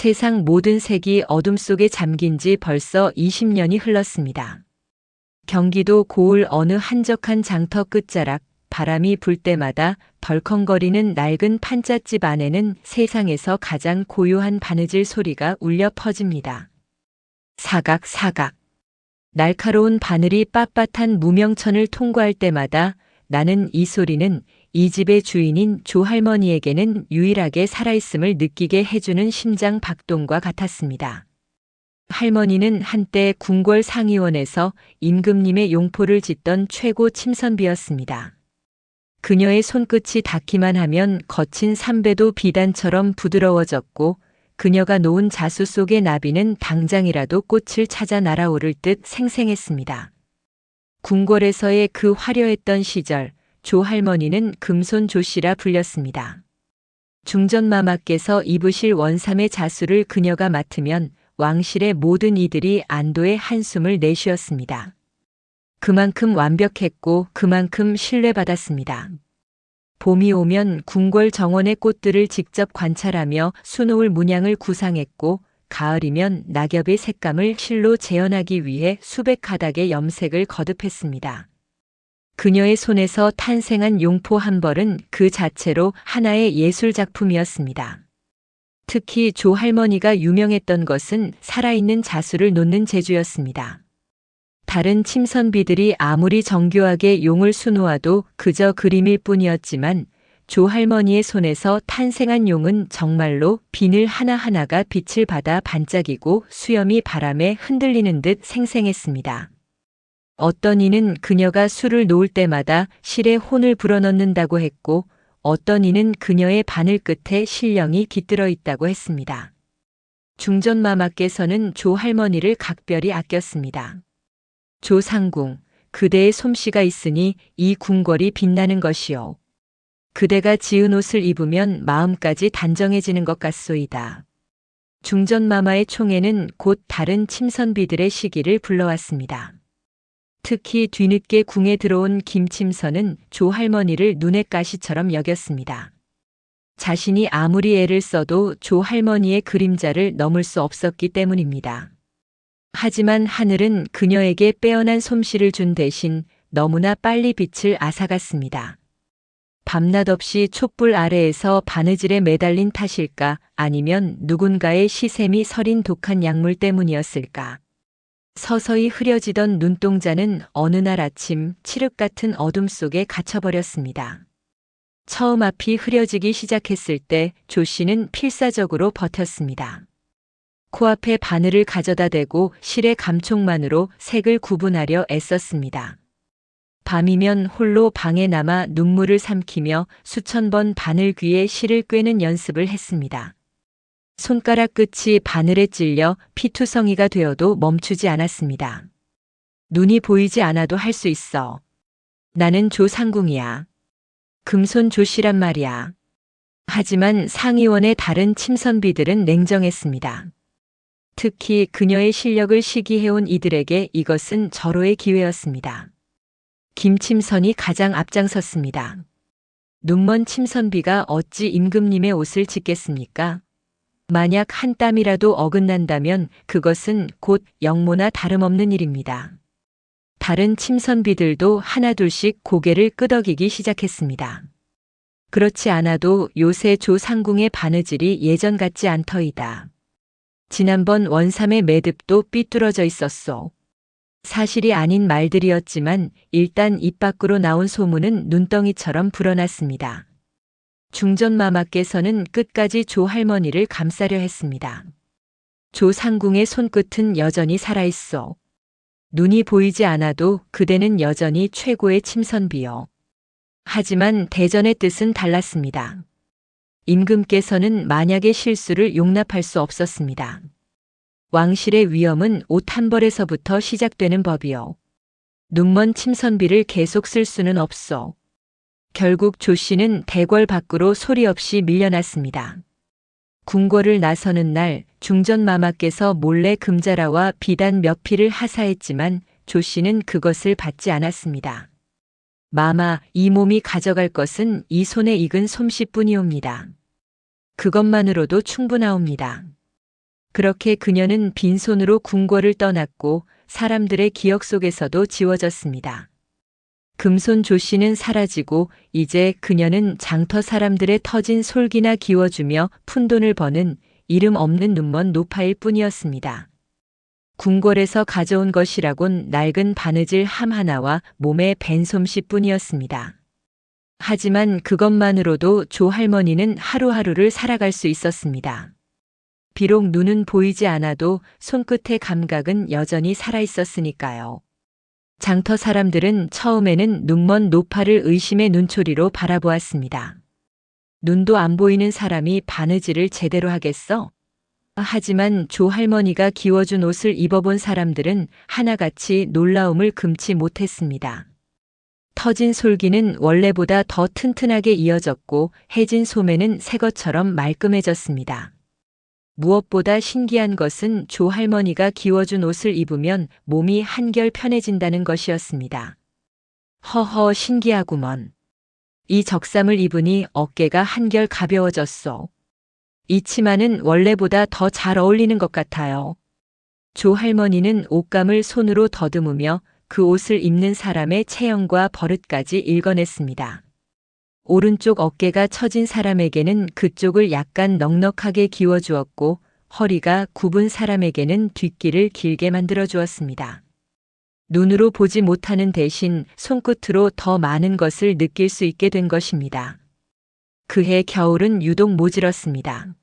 세상 모든 색이 어둠 속에 잠긴 지 벌써 20년이 흘렀습니다. 경기도 고을 어느 한적한 장터 끝자락, 바람이 불 때마다 덜컹거리는 낡은 판잣집 안에는 세상에서 가장 고요한 바느질 소리가 울려 퍼집니다. 사각사각. 날카로운 바늘이 빳빳한 무명천을 통과할 때마다 나는 이 소리는 이 집의 주인인 조할머니에게는 유일하게 살아있음을 느끼게 해주는 심장 박동과 같았습니다. 할머니는 한때 궁궐 상의원에서 임금님의 용포를 짓던 최고 침선비였습니다. 그녀의 손끝이 닿기만 하면 거친 삼배도 비단처럼 부드러워졌고 그녀가 놓은 자수 속의 나비는 당장이라도 꽃을 찾아 날아오를 듯 생생했습니다. 궁궐에서의 그 화려했던 시절, 조 할머니는 금손 조씨라 불렸습니다. 중전마마께서 입으실 원삼의 자수를 그녀가 맡으면 왕실의 모든 이들이 안도의 한숨을 내쉬었습니다. 그만큼 완벽했고 그만큼 신뢰받았습니다. 봄이 오면 궁궐 정원의 꽃들을 직접 관찰하며 수놓을 문양을 구상했고 가을이면 낙엽의 색감을 실로 재현하기 위해 수백 가닥의 염색을 거듭했습니다. 그녀의 손에서 탄생한 용포 한 벌은 그 자체로 하나의 예술작품이었습니다. 특히 조 할머니가 유명했던 것은 살아있는 자수를 놓는 재주였습니다. 다른 침선비들이 아무리 정교하게 용을 수놓아도 그저 그림일 뿐이었지만 조 할머니의 손에서 탄생한 용은 정말로 비늘 하나하나가 빛을 받아 반짝이고 수염이 바람에 흔들리는 듯 생생했습니다. 어떤 이는 그녀가 술을 놓을 때마다 실에 혼을 불어넣는다고 했고 어떤 이는 그녀의 바늘 끝에 신령이 깃들어 있다고 했습니다. 중전마마께서는 조 할머니를 각별히 아꼈습니다. 조 상궁, 그대의 솜씨가 있으니 이 궁궐이 빛나는 것이요. 그대가 지은 옷을 입으면 마음까지 단정해지는 것 같소이다. 중전마마의 총애는 곧 다른 침선비들의 시기를 불러왔습니다. 특히 뒤늦게 궁에 들어온 김침선은 조 할머니를 눈의 가시처럼 여겼습니다. 자신이 아무리 애를 써도 조 할머니의 그림자를 넘을 수 없었기 때문입니다. 하지만 하늘은 그녀에게 빼어난 솜씨를 준 대신 너무나 빨리 빛을 앗아갔습니다. 밤낮 없이 촛불 아래에서 바느질에 매달린 탓일까 아니면 누군가의 시샘이 서린 독한 약물 때문이었을까. 서서히 흐려지던 눈동자는 어느 날 아침 칠흑 같은 어둠 속에 갇혀버렸습니다. 처음 앞이 흐려지기 시작했을 때 조 씨는 필사적으로 버텼습니다. 코앞에 바늘을 가져다 대고 실의 감촉만으로 색을 구분하려 애썼습니다. 밤이면 홀로 방에 남아 눈물을 삼키며 수천 번 바늘 귀에 실을 꿰는 연습을 했습니다. 손가락 끝이 바늘에 찔려 피투성이가 되어도 멈추지 않았습니다. 눈이 보이지 않아도 할 수 있어. 나는 조상궁이야. 금손 조씨란 말이야. 하지만 상의원의 다른 침선비들은 냉정했습니다. 특히 그녀의 실력을 시기해온 이들에게 이것은 절호의 기회였습니다. 김침선이 가장 앞장섰습니다. 눈먼 침선비가 어찌 임금님의 옷을 짓겠습니까? 만약 한 땀이라도 어긋난다면 그것은 곧 역모나 다름없는 일입니다. 다른 침선비들도 하나둘씩 고개를 끄덕이기 시작했습니다. 그렇지 않아도 요새 조 상궁의 바느질이 예전 같지 않더이다. 지난번 원삼의 매듭도 삐뚤어져 있었소. 사실이 아닌 말들이었지만 일단 입 밖으로 나온 소문은 눈덩이처럼 불어났습니다. 중전마마께서는 끝까지 조 할머니를 감싸려 했습니다. 조 상궁의 손끝은 여전히 살아있어. 눈이 보이지 않아도 그대는 여전히 최고의 침선비요. 하지만 대전의 뜻은 달랐습니다. 임금께서는 만약의 실수를 용납할 수 없었습니다. 왕실의 위엄은 옷 한 벌에서부터 시작되는 법이요. 눈먼 침선비를 계속 쓸 수는 없어. 결국 조 씨는 대궐 밖으로 소리 없이 밀려났습니다. 궁궐을 나서는 날 중전마마께서 몰래 금자라와 비단 몇 필을 하사했지만 조 씨는 그것을 받지 않았습니다. 마마, 이 몸이 가져갈 것은 이 손에 익은 솜씨뿐이옵니다. 그것만으로도 충분하옵니다. 그렇게 그녀는 빈손으로 궁궐을 떠났고 사람들의 기억 속에서도 지워졌습니다. 금손 조 씨는 사라지고 이제 그녀는 장터 사람들의 터진 솔기나 기워주며 푼돈을 버는 이름 없는 눈먼 노파일 뿐이었습니다. 궁궐에서 가져온 것이라곤 낡은 바느질 함 하나와 몸에 밴 솜씨뿐이었습니다. 하지만 그것만으로도 조 할머니는 하루하루를 살아갈 수 있었습니다. 비록 눈은 보이지 않아도 손끝의 감각은 여전히 살아있었으니까요. 장터 사람들은 처음에는 눈먼 노파를 의심의 눈초리로 바라보았습니다. 눈도 안 보이는 사람이 바느질을 제대로 하겠어? 하지만 조 할머니가 기워준 옷을 입어본 사람들은 하나같이 놀라움을 금치 못했습니다. 터진 솔기는 원래보다 더 튼튼하게 이어졌고 해진 소매는 새 것처럼 말끔해졌습니다. 무엇보다 신기한 것은 조 할머니가 기워준 옷을 입으면 몸이 한결 편해진다는 것이었습니다. 허허 신기하구먼. 이 적삼을 입으니 어깨가 한결 가벼워졌소. 이 치마는 원래보다 더 잘 어울리는 것 같아요. 조 할머니는 옷감을 손으로 더듬으며 그 옷을 입는 사람의 체형과 버릇까지 읽어냈습니다. 오른쪽 어깨가 처진 사람에게는 그쪽을 약간 넉넉하게 기워주었고 허리가 굽은 사람에게는 뒷길을 길게 만들어 주었습니다. 눈으로 보지 못하는 대신 손끝으로 더 많은 것을 느낄 수 있게 된 것입니다. 그해 겨울은 유독 모질었습니다.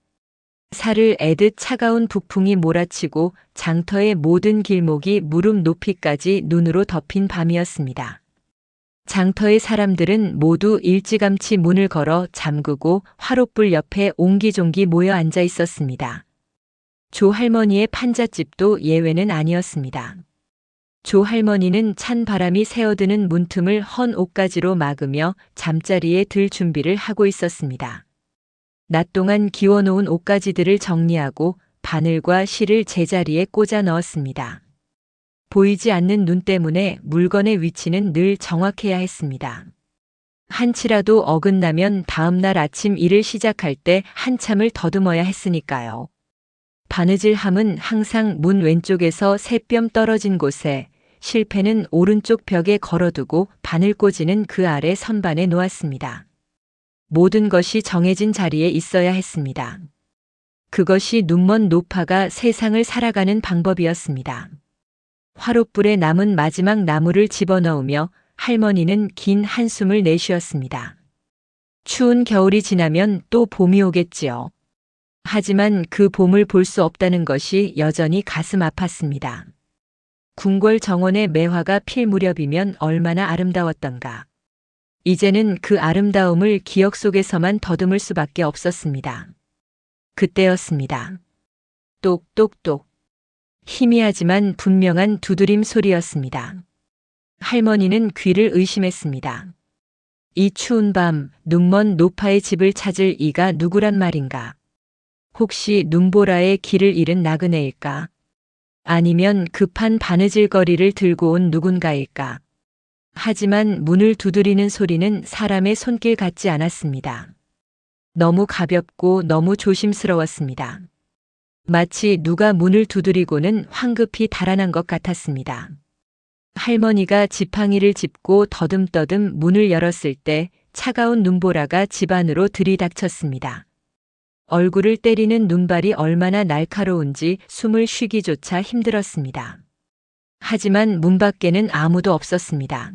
살을 애듯 차가운 북풍이 몰아치고 장터의 모든 길목이 무릎 높이까지 눈으로 덮인 밤이었습니다. 장터의 사람들은 모두 일찌감치 문을 걸어 잠그고 화롯불 옆에 옹기종기 모여 앉아 있었습니다. 조 할머니의 판잣집도 예외는 아니었습니다. 조 할머니는 찬 바람이 새어드는 문틈을 헌 옷가지로 막으며 잠자리에 들 준비를 하고 있었습니다. 낮 동안 기워놓은 옷가지들을 정리하고 바늘과 실을 제자리에 꽂아 넣었습니다. 보이지 않는 눈 때문에 물건의 위치는 늘 정확해야 했습니다. 한치라도 어긋나면 다음날 아침 일을 시작할 때 한참을 더듬어야 했으니까요. 바느질함은 항상 문 왼쪽에서 세 뼘 떨어진 곳에, 실패는 오른쪽 벽에 걸어두고 바늘꽂이는 그 아래 선반에 놓았습니다. 모든 것이 정해진 자리에 있어야 했습니다. 그것이 눈먼 노파가 세상을 살아가는 방법이었습니다. 화롯불에 남은 마지막 나무를 집어넣으며 할머니는 긴 한숨을 내쉬었습니다. 추운 겨울이 지나면 또 봄이 오겠지요. 하지만 그 봄을 볼 수 없다는 것이 여전히 가슴 아팠습니다. 궁궐 정원의 매화가 필 무렵이면 얼마나 아름다웠던가. 이제는 그 아름다움을 기억 속에서만 더듬을 수밖에 없었습니다. 그때였습니다. 똑똑똑. 희미하지만 분명한 두드림 소리였습니다. 할머니는 귀를 의심했습니다. 이 추운 밤 눈먼 노파의 집을 찾을 이가 누구란 말인가? 혹시 눈보라의 길을 잃은 나그네일까? 아니면 급한 바느질거리를 들고 온 누군가일까? 하지만 문을 두드리는 소리는 사람의 손길 같지 않았습니다. 너무 가볍고 너무 조심스러웠습니다. 마치 누가 문을 두드리고는 황급히 달아난 것 같았습니다. 할머니가 지팡이를 짚고 더듬더듬 문을 열었을 때 차가운 눈보라가 집 안으로 들이닥쳤습니다. 얼굴을 때리는 눈발이 얼마나 날카로운지 숨을 쉬기조차 힘들었습니다. 하지만 문 밖에는 아무도 없었습니다.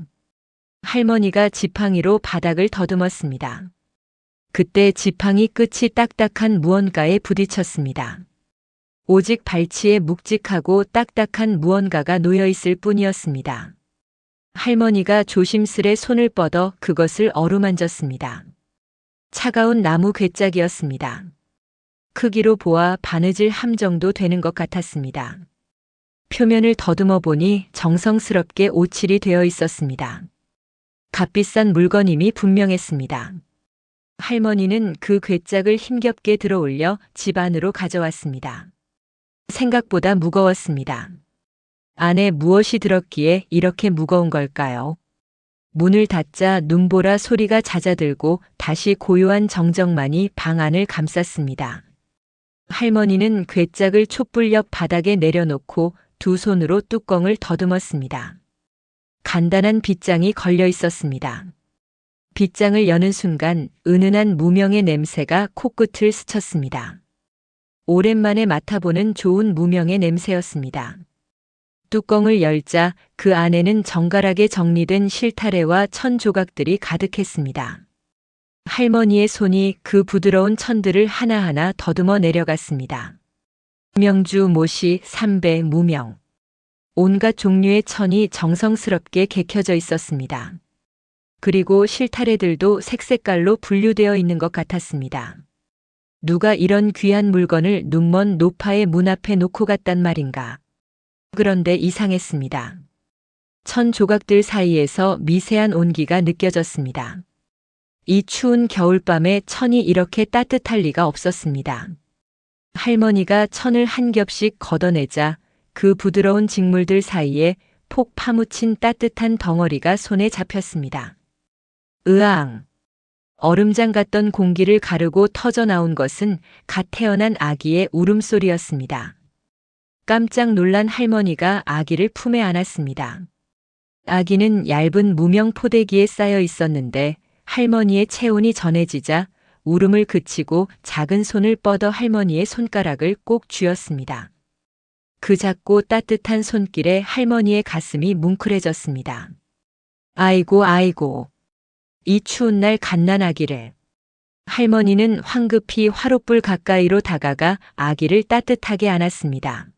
할머니가 지팡이로 바닥을 더듬었습니다. 그때 지팡이 끝이 딱딱한 무언가에 부딪혔습니다. 오직 발치에 묵직하고 딱딱한 무언가가 놓여 있을 뿐이었습니다. 할머니가 조심스레 손을 뻗어 그것을 어루만졌습니다. 차가운 나무 괴짝이었습니다. 크기로 보아 바느질 함 정도 되는 것 같았습니다. 표면을 더듬어 보니 정성스럽게 오칠이 되어 있었습니다. 값비싼 물건임이 분명했습니다. 할머니는 그 괴짝을 힘겹게 들어올려 집 안으로 가져왔습니다. 생각보다 무거웠습니다. 안에 무엇이 들었기에 이렇게 무거운 걸까요? 문을 닫자 눈보라 소리가 잦아들고 다시 고요한 정적만이 방 안을 감쌌습니다. 할머니는 괴짝을 촛불 옆 바닥에 내려놓고 두 손으로 뚜껑을 더듬었습니다. 간단한 빗장이 걸려 있었습니다. 빗장을 여는 순간 은은한 무명의 냄새가 코끝을 스쳤습니다. 오랜만에 맡아보는 좋은 무명의 냄새였습니다. 뚜껑을 열자 그 안에는 정갈하게 정리된 실타래와 천 조각들이 가득했습니다. 할머니의 손이 그 부드러운 천들을 하나하나 더듬어 내려갔습니다. 명주, 모시, 삼배, 무명. 온갖 종류의 천이 정성스럽게 개켜져 있었습니다. 그리고 실타래들도 색색깔로 분류되어 있는 것 같았습니다. 누가 이런 귀한 물건을 눈먼 노파의 문 앞에 놓고 갔단 말인가. 그런데 이상했습니다. 천 조각들 사이에서 미세한 온기가 느껴졌습니다. 이 추운 겨울밤에 천이 이렇게 따뜻할 리가 없었습니다. 할머니가 천을 한 겹씩 걷어내자 그 부드러운 직물들 사이에 폭 파묻힌 따뜻한 덩어리가 손에 잡혔습니다. 으앙! 얼음장 같던 공기를 가르고 터져 나온 것은 갓 태어난 아기의 울음소리였습니다. 깜짝 놀란 할머니가 아기를 품에 안았습니다. 아기는 얇은 무명 포대기에 쌓여 있었는데 할머니의 체온이 전해지자 울음을 그치고 작은 손을 뻗어 할머니의 손가락을 꼭 쥐었습니다. 그 작고 따뜻한 손길에 할머니의 가슴이 뭉클해졌습니다. 아이고 아이고. 이 추운 날 갓난아기를. 할머니는 황급히 화롯불 가까이로 다가가 아기를 따뜻하게 안았습니다.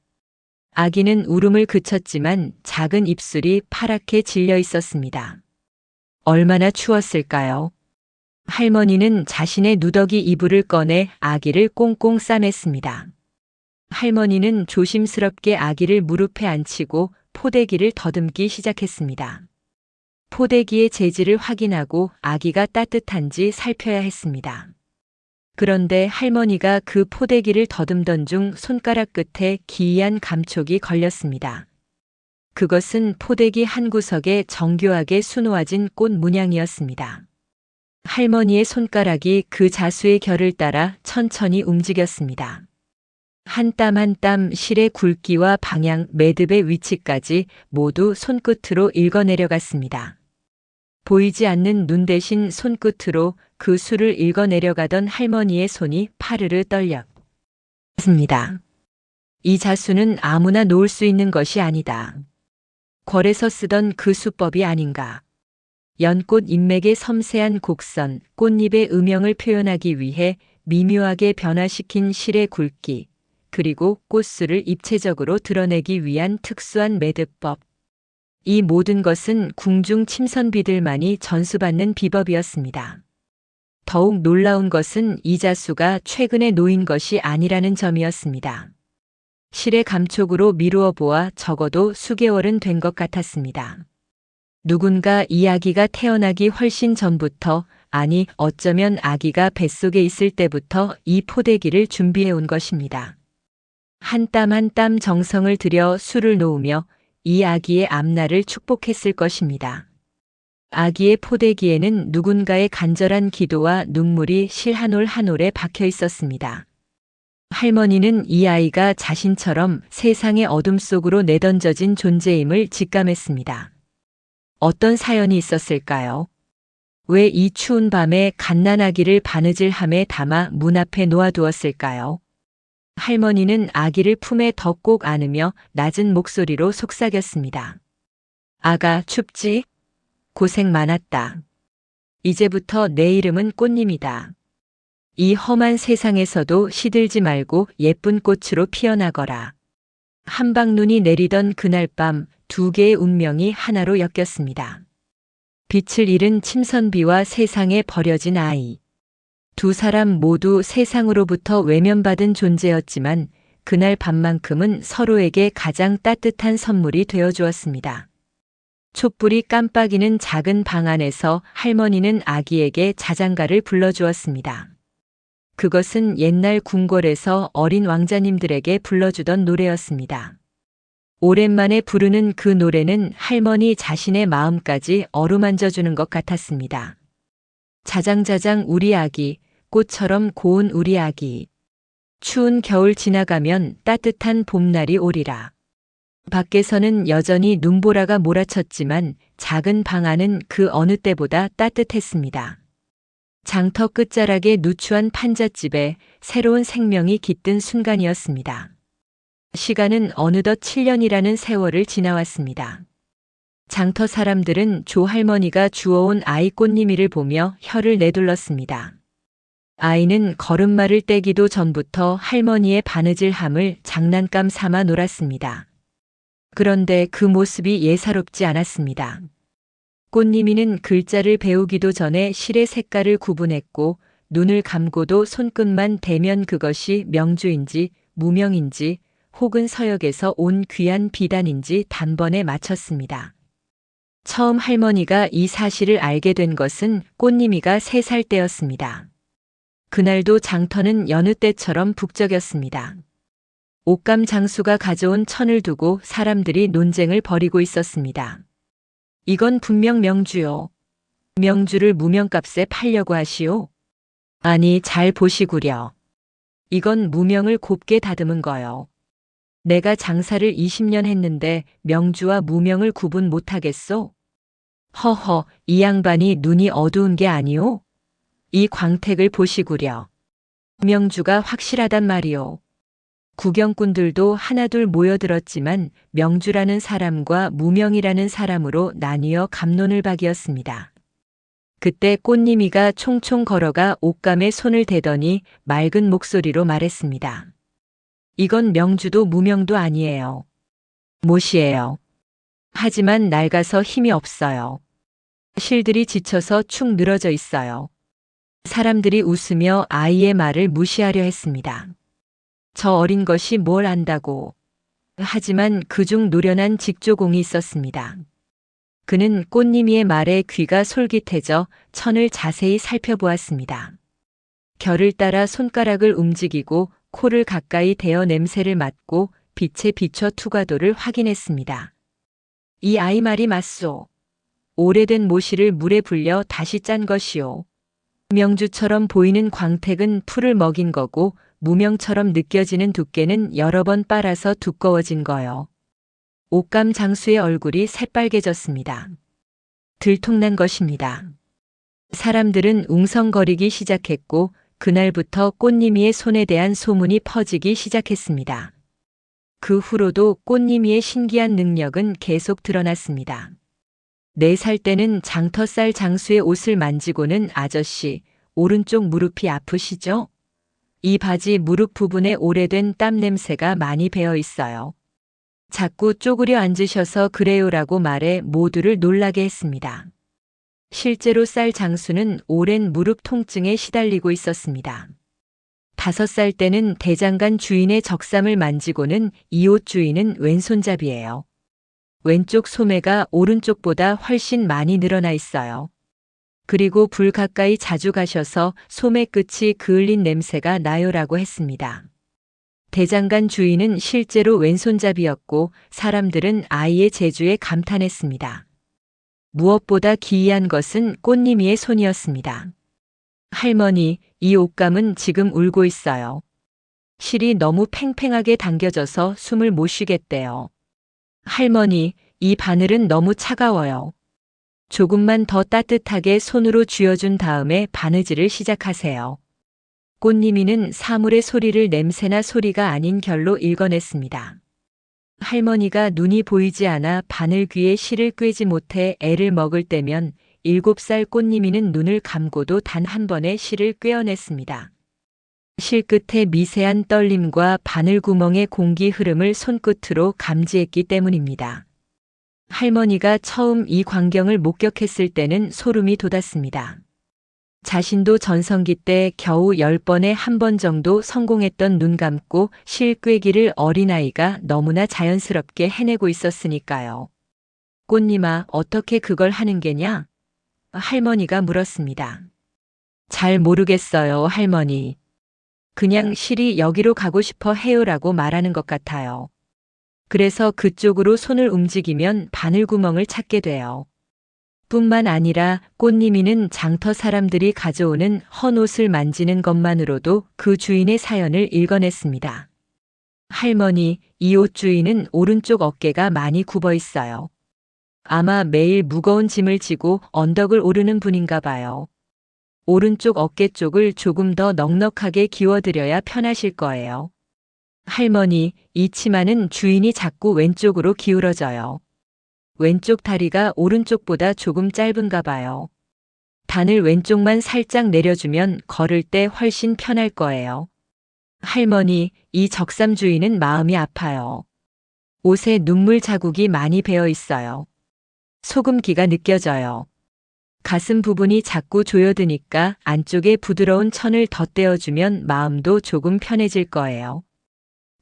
아기는 울음을 그쳤지만 작은 입술이 파랗게 질려 있었습니다. 얼마나 추웠을까요? 할머니는 자신의 누더기 이불을 꺼내 아기를 꽁꽁 싸맸습니다. 할머니는 조심스럽게 아기를 무릎에 앉히고 포대기를 더듬기 시작했습니다. 포대기의 재질을 확인하고 아기가 따뜻한지 살펴야 했습니다. 그런데 할머니가 그 포대기를 더듬던 중 손가락 끝에 기이한 감촉이 걸렸습니다. 그것은 포대기 한 구석에 정교하게 수놓아진 꽃 문양이었습니다. 할머니의 손가락이 그 자수의 결을 따라 천천히 움직였습니다. 한 땀 한 땀 실의 굵기와 방향, 매듭의 위치까지 모두 손끝으로 읽어내려갔습니다. 보이지 않는 눈 대신 손끝으로 그 수를 읽어내려가던 할머니의 손이 파르르 떨렸습니다. 이 자수는 아무나 놓을 수 있는 것이 아니다. 궐에서 쓰던 그 수법이 아닌가. 연꽃 잎맥의 섬세한 곡선, 꽃잎의 음영을 표현하기 위해 미묘하게 변화시킨 실의 굵기, 그리고 꽃수를 입체적으로 드러내기 위한 특수한 매듭법. 이 모든 것은 궁중 침선비들만이 전수받는 비법이었습니다. 더욱 놀라운 것은 이 자수가 최근에 놓인 것이 아니라는 점이었습니다. 실의 감촉으로 미루어 보아 적어도 수개월은 된 것 같았습니다. 누군가 이 아기가 태어나기 훨씬 전부터, 아니 어쩌면 아기가 뱃속에 있을 때부터 이 포대기를 준비해 온 것입니다. 한 땀 한 땀 정성을 들여 수를 놓으며 이 아기의 앞날을 축복했을 것입니다. 아기의 포대기에는 누군가의 간절한 기도와 눈물이 실 한 올 한 올에 박혀 있었습니다. 할머니는 이 아이가 자신처럼 세상의 어둠 속으로 내던져진 존재임을 직감했습니다. 어떤 사연이 있었을까요? 왜 이 추운 밤에 갓난아기를 바느질함에 담아 문 앞에 놓아두었을까요? 할머니는 아기를 품에 더 꼭 안으며 낮은 목소리로 속삭였습니다. 아가, 춥지? 고생 많았다. 이제부터 내 이름은 꽃님이다. 이 험한 세상에서도 시들지 말고 예쁜 꽃으로 피어나거라. 한방눈이 내리던 그날 밤 두 개의 운명이 하나로 엮였습니다. 빛을 잃은 침선비와 세상에 버려진 아이. 두 사람 모두 세상으로부터 외면받은 존재였지만 그날 밤만큼은 서로에게 가장 따뜻한 선물이 되어 주었습니다. 촛불이 깜빡이는 작은 방 안에서 할머니는 아기에게 자장가를 불러주었습니다. 그것은 옛날 궁궐에서 어린 왕자님들에게 불러주던 노래였습니다. 오랜만에 부르는 그 노래는 할머니 자신의 마음까지 어루만져주는 것 같았습니다. 자장자장 우리 아기, 꽃처럼 고운 우리 아기. 추운 겨울 지나가면 따뜻한 봄날이 오리라. 밖에서는 여전히 눈보라가 몰아쳤지만 작은 방 안은 그 어느 때보다 따뜻했습니다. 장터 끝자락의 누추한 판잣집에 새로운 생명이 깃든 순간이었습니다. 시간은 어느덧 7년이라는 세월을 지나왔습니다. 장터 사람들은 조 할머니가 주워온 아이 꽃님이를 보며 혀를 내둘렀습니다. 아이는 걸음마를 떼기도 전부터 할머니의 바느질함을 장난감 삼아 놀았습니다. 그런데 그 모습이 예사롭지 않았습니다. 꽃님이는 글자를 배우기도 전에 실의 색깔을 구분했고 눈을 감고도 손끝만 대면 그것이 명주인지 무명인지 혹은 서역에서 온 귀한 비단인지 단번에 맞췄습니다. 처음 할머니가 이 사실을 알게 된 것은 꽃님이가 3살 때였습니다. 그날도 장터는 여느 때처럼 북적였습니다. 옥감 장수가 가져온 천을 두고 사람들이 논쟁을 벌이고 있었습니다. 이건 분명 명주요. 명주를 무명값에 팔려고 하시오. 아니, 잘 보시구려. 이건 무명을 곱게 다듬은 거요. 내가 장사를 20년 했는데 명주와 무명을 구분 못하겠소? 허허, 이 양반이 눈이 어두운 게 아니오? 이 광택을 보시구려. 명주가 확실하단 말이오. 구경꾼들도 하나둘 모여들었지만 명주라는 사람과 무명이라는 사람으로 나뉘어 갑론을 박이었습니다. 그때 꽃님이가 총총 걸어가 옥감에 손을 대더니 맑은 목소리로 말했습니다. 이건 명주도 무명도 아니에요. 못이에요. 하지만 낡아서 힘이 없어요. 실들이 지쳐서 축 늘어져 있어요. 사람들이 웃으며 아이의 말을 무시하려 했습니다. 저 어린 것이 뭘 안다고. 하지만 그중 노련한 직조공이 있었습니다. 그는 꽃님이의 말에 귀가 솔깃해져 천을 자세히 살펴보았습니다. 결을 따라 손가락을 움직이고 코를 가까이 대어 냄새를 맡고 빛에 비춰 투과도를 확인했습니다. 이 아이 말이 맞소. 오래된 모시를 물에 불려 다시 짠 것이오. 명주처럼 보이는 광택은 풀을 먹인 거고 무명처럼 느껴지는 두께는 여러 번 빨아서 두꺼워진 거요. 옥감 장수의 얼굴이 새빨개졌습니다. 들통난 것입니다. 사람들은 웅성거리기 시작했고 그날부터 꽃님이의 손에 대한 소문이 퍼지기 시작했습니다. 그 후로도 꽃님이의 신기한 능력은 계속 드러났습니다. 4살 때는 장터쌀 장수의 옷을 만지고는 아저씨, 오른쪽 무릎이 아프시죠? 이 바지 무릎 부분에 오래된 땀 냄새가 많이 배어 있어요. 자꾸 쪼그려 앉으셔서 그래요라고 말해 모두를 놀라게 했습니다. 실제로 쌀 장수는 오랜 무릎 통증에 시달리고 있었습니다. 5살 때는 대장간 주인의 적삼을 만지고는 이 옷 주인은 왼손잡이에요. 왼쪽 소매가 오른쪽보다 훨씬 많이 늘어나 있어요. 그리고 불 가까이 자주 가셔서 소매 끝이 그을린 냄새가 나요라고 했습니다. 대장간 주인은 실제로 왼손잡이였고 사람들은 아이의 재주에 감탄했습니다. 무엇보다 기이한 것은 꽃님이의 손이었습니다. 할머니, 이 옷감은 지금 울고 있어요. 실이 너무 팽팽하게 당겨져서 숨을 못 쉬겠대요. 할머니, 이 바늘은 너무 차가워요. 조금만 더 따뜻하게 손으로 쥐어준 다음에 바느질을 시작하세요. 꽃님이는 사물의 소리를 냄새나 소리가 아닌 결로 읽어냈습니다. 할머니가 눈이 보이지 않아 바늘 귀에 실을 꿰지 못해 애를 먹을 때면 7살 꽃님이는 눈을 감고도 단 한 번의 실을 꿰어냈습니다. 실 끝에 미세한 떨림과 바늘 구멍의 공기 흐름을 손끝으로 감지했기 때문입니다. 할머니가 처음 이 광경을 목격했을 때는 소름이 돋았습니다. 자신도 전성기 때 겨우 10번에 한 번 정도 성공했던 눈 감고 실 꿰기를 어린아이가 너무나 자연스럽게 해내고 있었으니까요. 꽃님아, 어떻게 그걸 하는 게냐? 할머니가 물었습니다. 잘 모르겠어요, 할머니. 그냥 실이 여기로 가고 싶어 해요라고 말하는 것 같아요. 그래서 그쪽으로 손을 움직이면 바늘구멍을 찾게 돼요. 뿐만 아니라 꽃님이는 장터 사람들이 가져오는 헌옷을 만지는 것만으로도 그 주인의 사연을 읽어냈습니다. 할머니, 이 옷 주인은 오른쪽 어깨가 많이 굽어 있어요. 아마 매일 무거운 짐을 지고 언덕을 오르는 분인가 봐요. 오른쪽 어깨 쪽을 조금 더 넉넉하게 기워드려야 편하실 거예요. 할머니, 이 치마는 주인이 자꾸 왼쪽으로 기울어져요. 왼쪽 다리가 오른쪽보다 조금 짧은가 봐요. 단을 왼쪽만 살짝 내려주면 걸을 때 훨씬 편할 거예요. 할머니, 이 적삼 주인은 마음이 아파요. 옷에 눈물 자국이 많이 배어 있어요. 소금기가 느껴져요. 가슴 부분이 자꾸 조여드니까 안쪽에 부드러운 천을 덧대어주면 마음도 조금 편해질 거예요.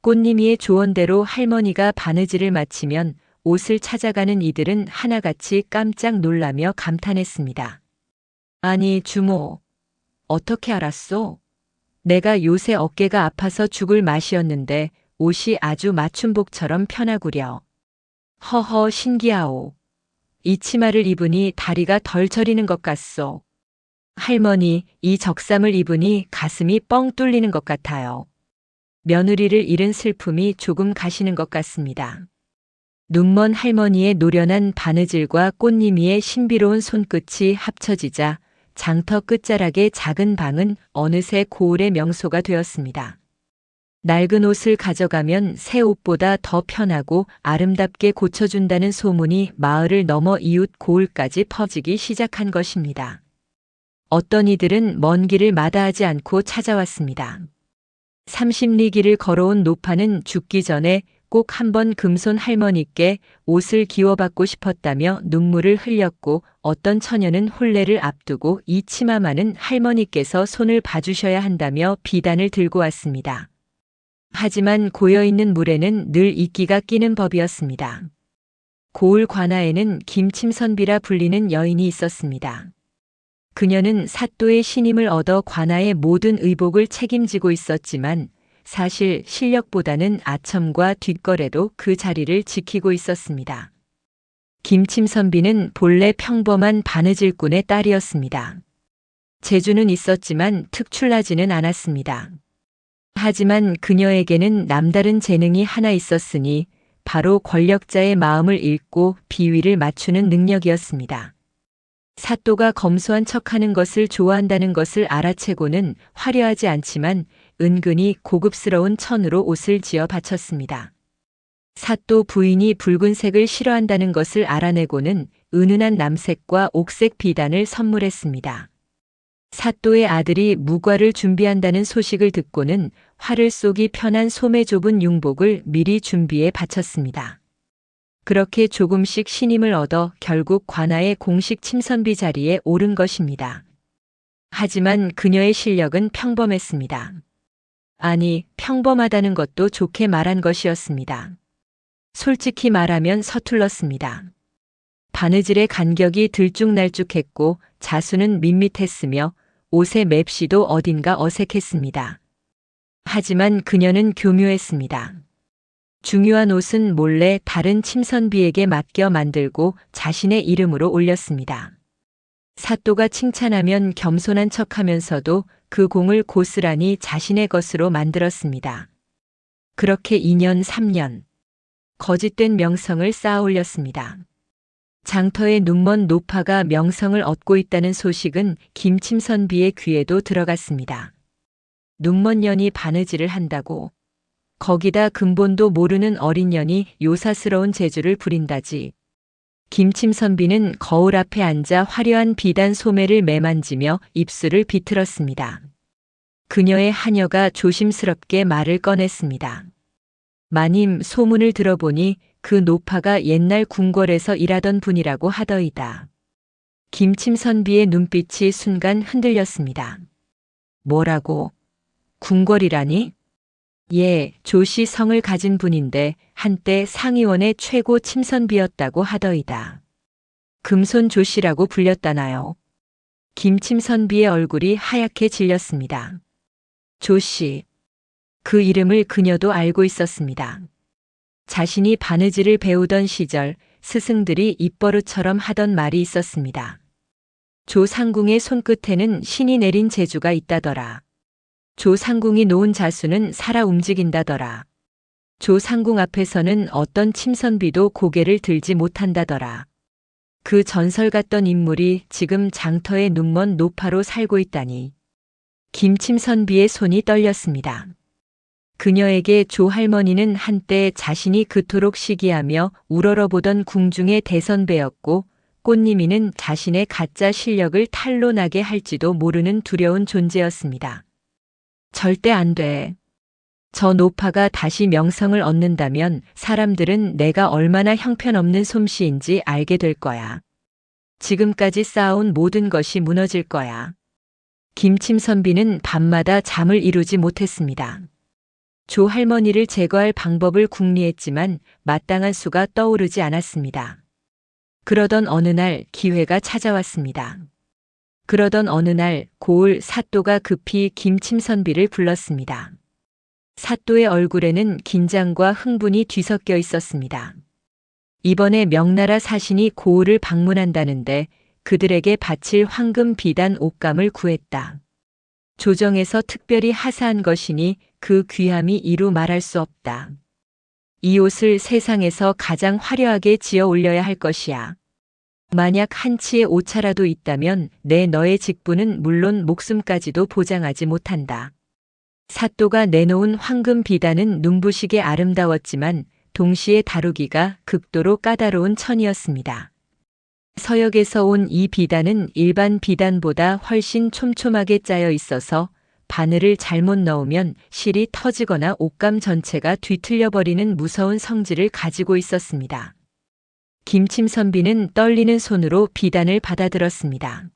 꽃님이의 조언대로 할머니가 바느질을 마치면 옷을 찾아가는 이들은 하나같이 깜짝 놀라며 감탄했습니다. 아니, 주모. 어떻게 알았소? 내가 요새 어깨가 아파서 죽을 맛이었는데 옷이 아주 맞춤복처럼 편하구려. 허허, 신기하오. 이 치마를 입으니 다리가 덜 저리는 것 같소. 할머니, 이 적삼을 입으니 가슴이 뻥 뚫리는 것 같아요. 며느리를 잃은 슬픔이 조금 가시는 것 같습니다. 눈먼 할머니의 노련한 바느질과 꽃님이의 신비로운 손끝이 합쳐지자 장터 끝자락의 작은 방은 어느새 고을의 명소가 되었습니다. 낡은 옷을 가져가면 새 옷보다 더 편하고 아름답게 고쳐준다는 소문이 마을을 넘어 이웃 고을까지 퍼지기 시작한 것입니다. 어떤 이들은 먼 길을 마다하지 않고 찾아왔습니다. 30리 길을 걸어온 노파는 죽기 전에 꼭 한번 금손 할머니께 옷을 기워받고 싶었다며 눈물을 흘렸고, 어떤 처녀는 혼례를 앞두고 이 치마만은 할머니께서 손을 봐주셔야 한다며 비단을 들고 왔습니다. 하지만 고여있는 물에는 늘 이끼가 끼는 법이었습니다. 고을 관아에는 김침선비라 불리는 여인이 있었습니다. 그녀는 사또의 신임을 얻어 관아의 모든 의복을 책임지고 있었지만 사실 실력보다는 아첨과 뒷거래로 그 자리를 지키고 있었습니다. 김침선비는 본래 평범한 바느질꾼의 딸이었습니다. 재주는 있었지만 특출나지는 않았습니다. 하지만 그녀에게는 남다른 재능이 하나 있었으니 바로 권력자의 마음을 읽고 비위를 맞추는 능력이었습니다. 사또가 검소한 척하는 것을 좋아한다는 것을 알아채고는 화려하지 않지만 은근히 고급스러운 천으로 옷을 지어 바쳤습니다. 사또 부인이 붉은색을 싫어한다는 것을 알아내고는 은은한 남색과 옥색 비단을 선물했습니다. 사또의 아들이 무과를 준비한다는 소식을 듣고는 활을 쏘기 편한 소매 좁은 융복을 미리 준비해 바쳤습니다. 그렇게 조금씩 신임을 얻어 결국 관아의 공식 침선비 자리에 오른 것입니다. 하지만 그녀의 실력은 평범했습니다. 아니, 평범하다는 것도 좋게 말한 것이었습니다. 솔직히 말하면 서툴렀습니다. 바느질의 간격이 들쭉날쭉했고 자수는 밋밋했으며 옷의 맵시도 어딘가 어색했습니다. 하지만 그녀는 교묘했습니다. 중요한 옷은 몰래 다른 침선비에게 맡겨 만들고 자신의 이름으로 올렸습니다. 사또가 칭찬하면 겸손한 척하면서도 그 공을 고스란히 자신의 것으로 만들었습니다. 그렇게 2년 3년 거짓된 명성을 쌓아 올렸습니다. 장터의 눈먼 노파가 명성을 얻고 있다는 소식은 김침선비의 귀에도 들어갔습니다. 눈먼 년이 바느질을 한다고, 거기다 근본도 모르는 어린 년이 요사스러운 재주를 부린다지. 김침선비는 거울 앞에 앉아 화려한 비단 소매를 매만지며 입술을 비틀었습니다. 그녀의 하녀가 조심스럽게 말을 꺼냈습니다. 마님, 소문을 들어보니 그 노파가 옛날 궁궐에서 일하던 분이라고 하더이다. 김침선비의 눈빛이 순간 흔들렸습니다. 뭐라고? 궁궐이라니? 예, 조씨 성을 가진 분인데 한때 상의원의 최고 침선비였다고 하더이다. 금손 조씨라고 불렸다나요? 김침선비의 얼굴이 하얗게 질렸습니다. 조씨. 그 이름을 그녀도 알고 있었습니다. 자신이 바느질을 배우던 시절 스승들이 입버릇처럼 하던 말이 있었습니다. 조상궁의 손끝에는 신이 내린 재주가 있다더라. 조상궁이 놓은 자수는 살아 움직인다더라. 조상궁 앞에서는 어떤 침선비도 고개를 들지 못한다더라. 그 전설 같던 인물이 지금 장터의 눈먼 노파로 살고 있다니. 김침선비의 손이 떨렸습니다. 그녀에게 조할머니는 한때 자신이 그토록 시기하며 우러러보던 궁중의 대선배였고, 꽃님이는 자신의 가짜 실력을 탄로나게 할지도 모르는 두려운 존재였습니다. 절대 안 돼. 저 노파가 다시 명성을 얻는다면 사람들은 내가 얼마나 형편없는 솜씨인지 알게 될 거야. 지금까지 쌓아온 모든 것이 무너질 거야. 김침선비는 밤마다 잠을 이루지 못했습니다. 조할머니를 제거할 방법을 궁리했지만 마땅한 수가 떠오르지 않았습니다. 그러던 어느 날 기회가 찾아왔습니다. 그러던 어느 날 고을 사또가 급히 김침선비를 불렀습니다. 사또의 얼굴에는 긴장과 흥분이 뒤섞여 있었습니다. 이번에 명나라 사신이 고을을 방문한다는데 그들에게 바칠 황금 비단 옷감을 구했다. 조정에서 특별히 하사한 것이니 그 귀함이 이루 말할 수 없다. 이 옷을 세상에서 가장 화려하게 지어 올려야 할 것이야. 만약 한치의 오차라도 있다면 너의 직분은 물론 목숨까지도 보장하지 못한다. 사또가 내놓은 황금 비단은 눈부시게 아름다웠지만 동시에 다루기가 극도로 까다로운 천이었습니다. 서역에서 온 이 비단은 일반 비단보다 훨씬 촘촘하게 짜여 있어서 바늘을 잘못 넣으면 실이 터지거나 옷감 전체가 뒤틀려버리는 무서운 성질을 가지고 있었습니다. 김침선비는 떨리는 손으로 비단을 받아들었습니다.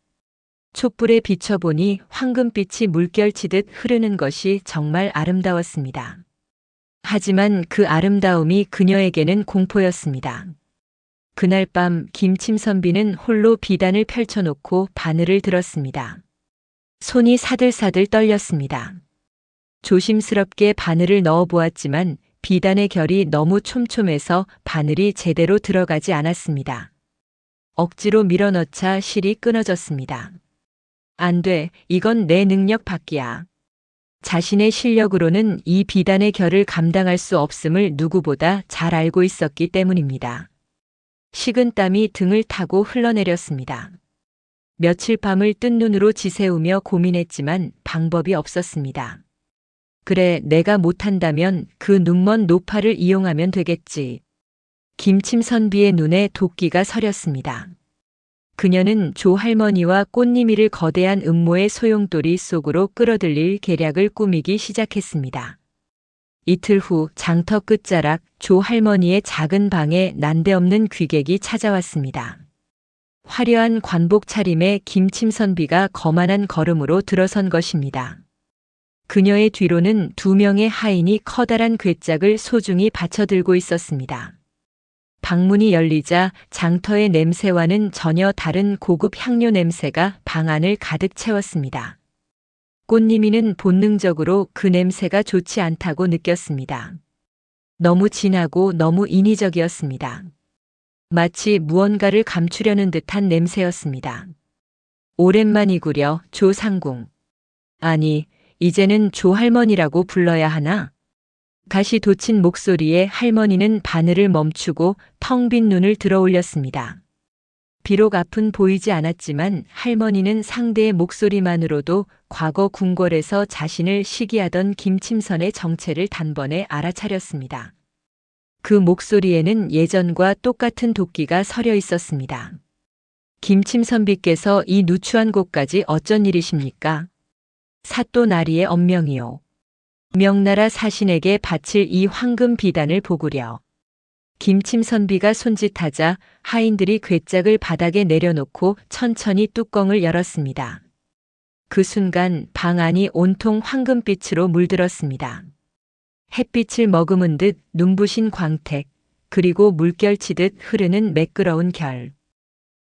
촛불에 비춰보니 황금빛이 물결치듯 흐르는 것이 정말 아름다웠습니다. 하지만 그 아름다움이 그녀에게는 공포였습니다. 그날 밤 김침선비는 홀로 비단을 펼쳐놓고 바늘을 들었습니다. 손이 사들사들 떨렸습니다. 조심스럽게 바늘을 넣어보았지만 비단의 결이 너무 촘촘해서 바늘이 제대로 들어가지 않았습니다. 억지로 밀어넣자 실이 끊어졌습니다. 안 돼, 이건 내 능력 밖이야. 자신의 실력으로는 이 비단의 결을 감당할 수 없음을 누구보다 잘 알고 있었기 때문입니다. 식은 땀이 등을 타고 흘러내렸습니다. 며칠 밤을 뜬 눈으로 지새우며 고민했지만 방법이 없었습니다. 그래, 내가 못한다면 그 눈먼 노파를 이용하면 되겠지. 김침선비의 눈에 도끼가 서렸습니다. 그녀는 조할머니와 꽃님이를 거대한 음모의 소용돌이 속으로 끌어들일 계략을 꾸미기 시작했습니다. 이틀 후 장터 끝자락 조할머니의 작은 방에 난데없는 귀객이 찾아왔습니다. 화려한 관복 차림에 김침선비가 거만한 걸음으로 들어선 것입니다. 그녀의 뒤로는 2명의 하인이 커다란 괴짝을 소중히 받쳐들고 있었습니다. 방문이 열리자 장터의 냄새와는 전혀 다른 고급 향료 냄새가 방 안을 가득 채웠습니다. 꽃님이는 본능적으로 그 냄새가 좋지 않다고 느꼈습니다. 너무 진하고 너무 인위적이었습니다. 마치 무언가를 감추려는 듯한 냄새였습니다. 오랜만이구려, 조상궁. 아니, 이제는 조할머니라고 불러야 하나? 가시 돋친 목소리에 할머니는 바늘을 멈추고 텅 빈 눈을 들어 올렸습니다. 비록 앞은 보이지 않았지만 할머니는 상대의 목소리만으로도 과거 궁궐에서 자신을 시기하던 김침선의 정체를 단번에 알아차렸습니다. 그 목소리에는 예전과 똑같은 도끼가 서려 있었습니다. 김침선비께서 이 누추한 곳까지 어쩐 일이십니까? 사또 나리의 언명이요. 명나라 사신에게 바칠 이 황금 비단을 보구려. 김침선비가 손짓하자 하인들이 괴짝을 바닥에 내려놓고 천천히 뚜껑을 열었습니다. 그 순간 방 안이 온통 황금빛으로 물들었습니다. 햇빛을 머금은 듯 눈부신 광택, 그리고 물결치듯 흐르는 매끄러운 결.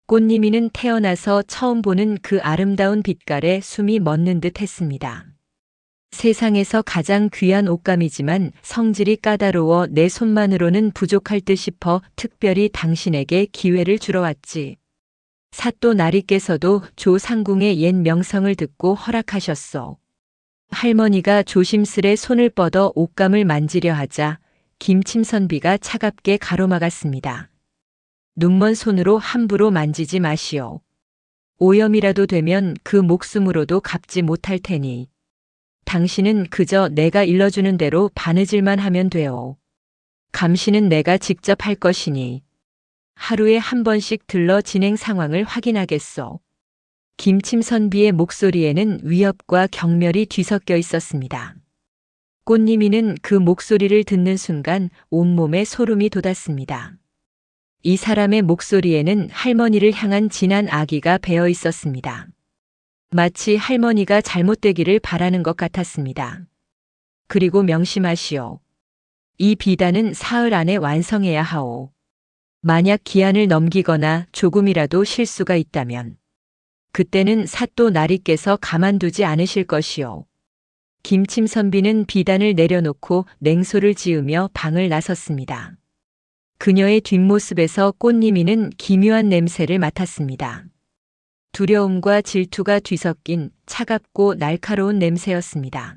꽃님이는 태어나서 처음 보는 그 아름다운 빛깔에 숨이 멎는 듯 했습니다. 세상에서 가장 귀한 옷감이지만 성질이 까다로워 내 손만으로는 부족할 듯 싶어 특별히 당신에게 기회를 주러 왔지. 사또 나리께서도 조상궁의 옛 명성을 듣고 허락하셨소. 할머니가 조심스레 손을 뻗어 옷감을 만지려 하자 김침선비가 차갑게 가로막았습니다. 눈먼 손으로 함부로 만지지 마시오. 오염이라도 되면 그 목숨으로도 갚지 못할 테니. 당신은 그저 내가 일러주는 대로 바느질만 하면 돼요. 감시는 내가 직접 할 것이니. 하루에 한 번씩 들러 진행 상황을 확인하겠소. 김침선비의 목소리에는 위협과 경멸이 뒤섞여 있었습니다. 꽃님이는 그 목소리를 듣는 순간 온몸에 소름이 돋았습니다. 이 사람의 목소리에는 할머니를 향한 진한 악의가 배어 있었습니다. 마치 할머니가 잘못되기를 바라는 것 같았습니다. 그리고 명심하시오. 이 비단은 사흘 안에 완성해야 하오. 만약 기한을 넘기거나 조금이라도 실수가 있다면 그때는 사또 나리께서 가만두지 않으실 것이오. 김침선비는 비단을 내려놓고 냉소를 지으며 방을 나섰습니다. 그녀의 뒷모습에서 꽃님이는 기묘한 냄새를 맡았습니다. 두려움과 질투가 뒤섞인 차갑고 날카로운 냄새였습니다.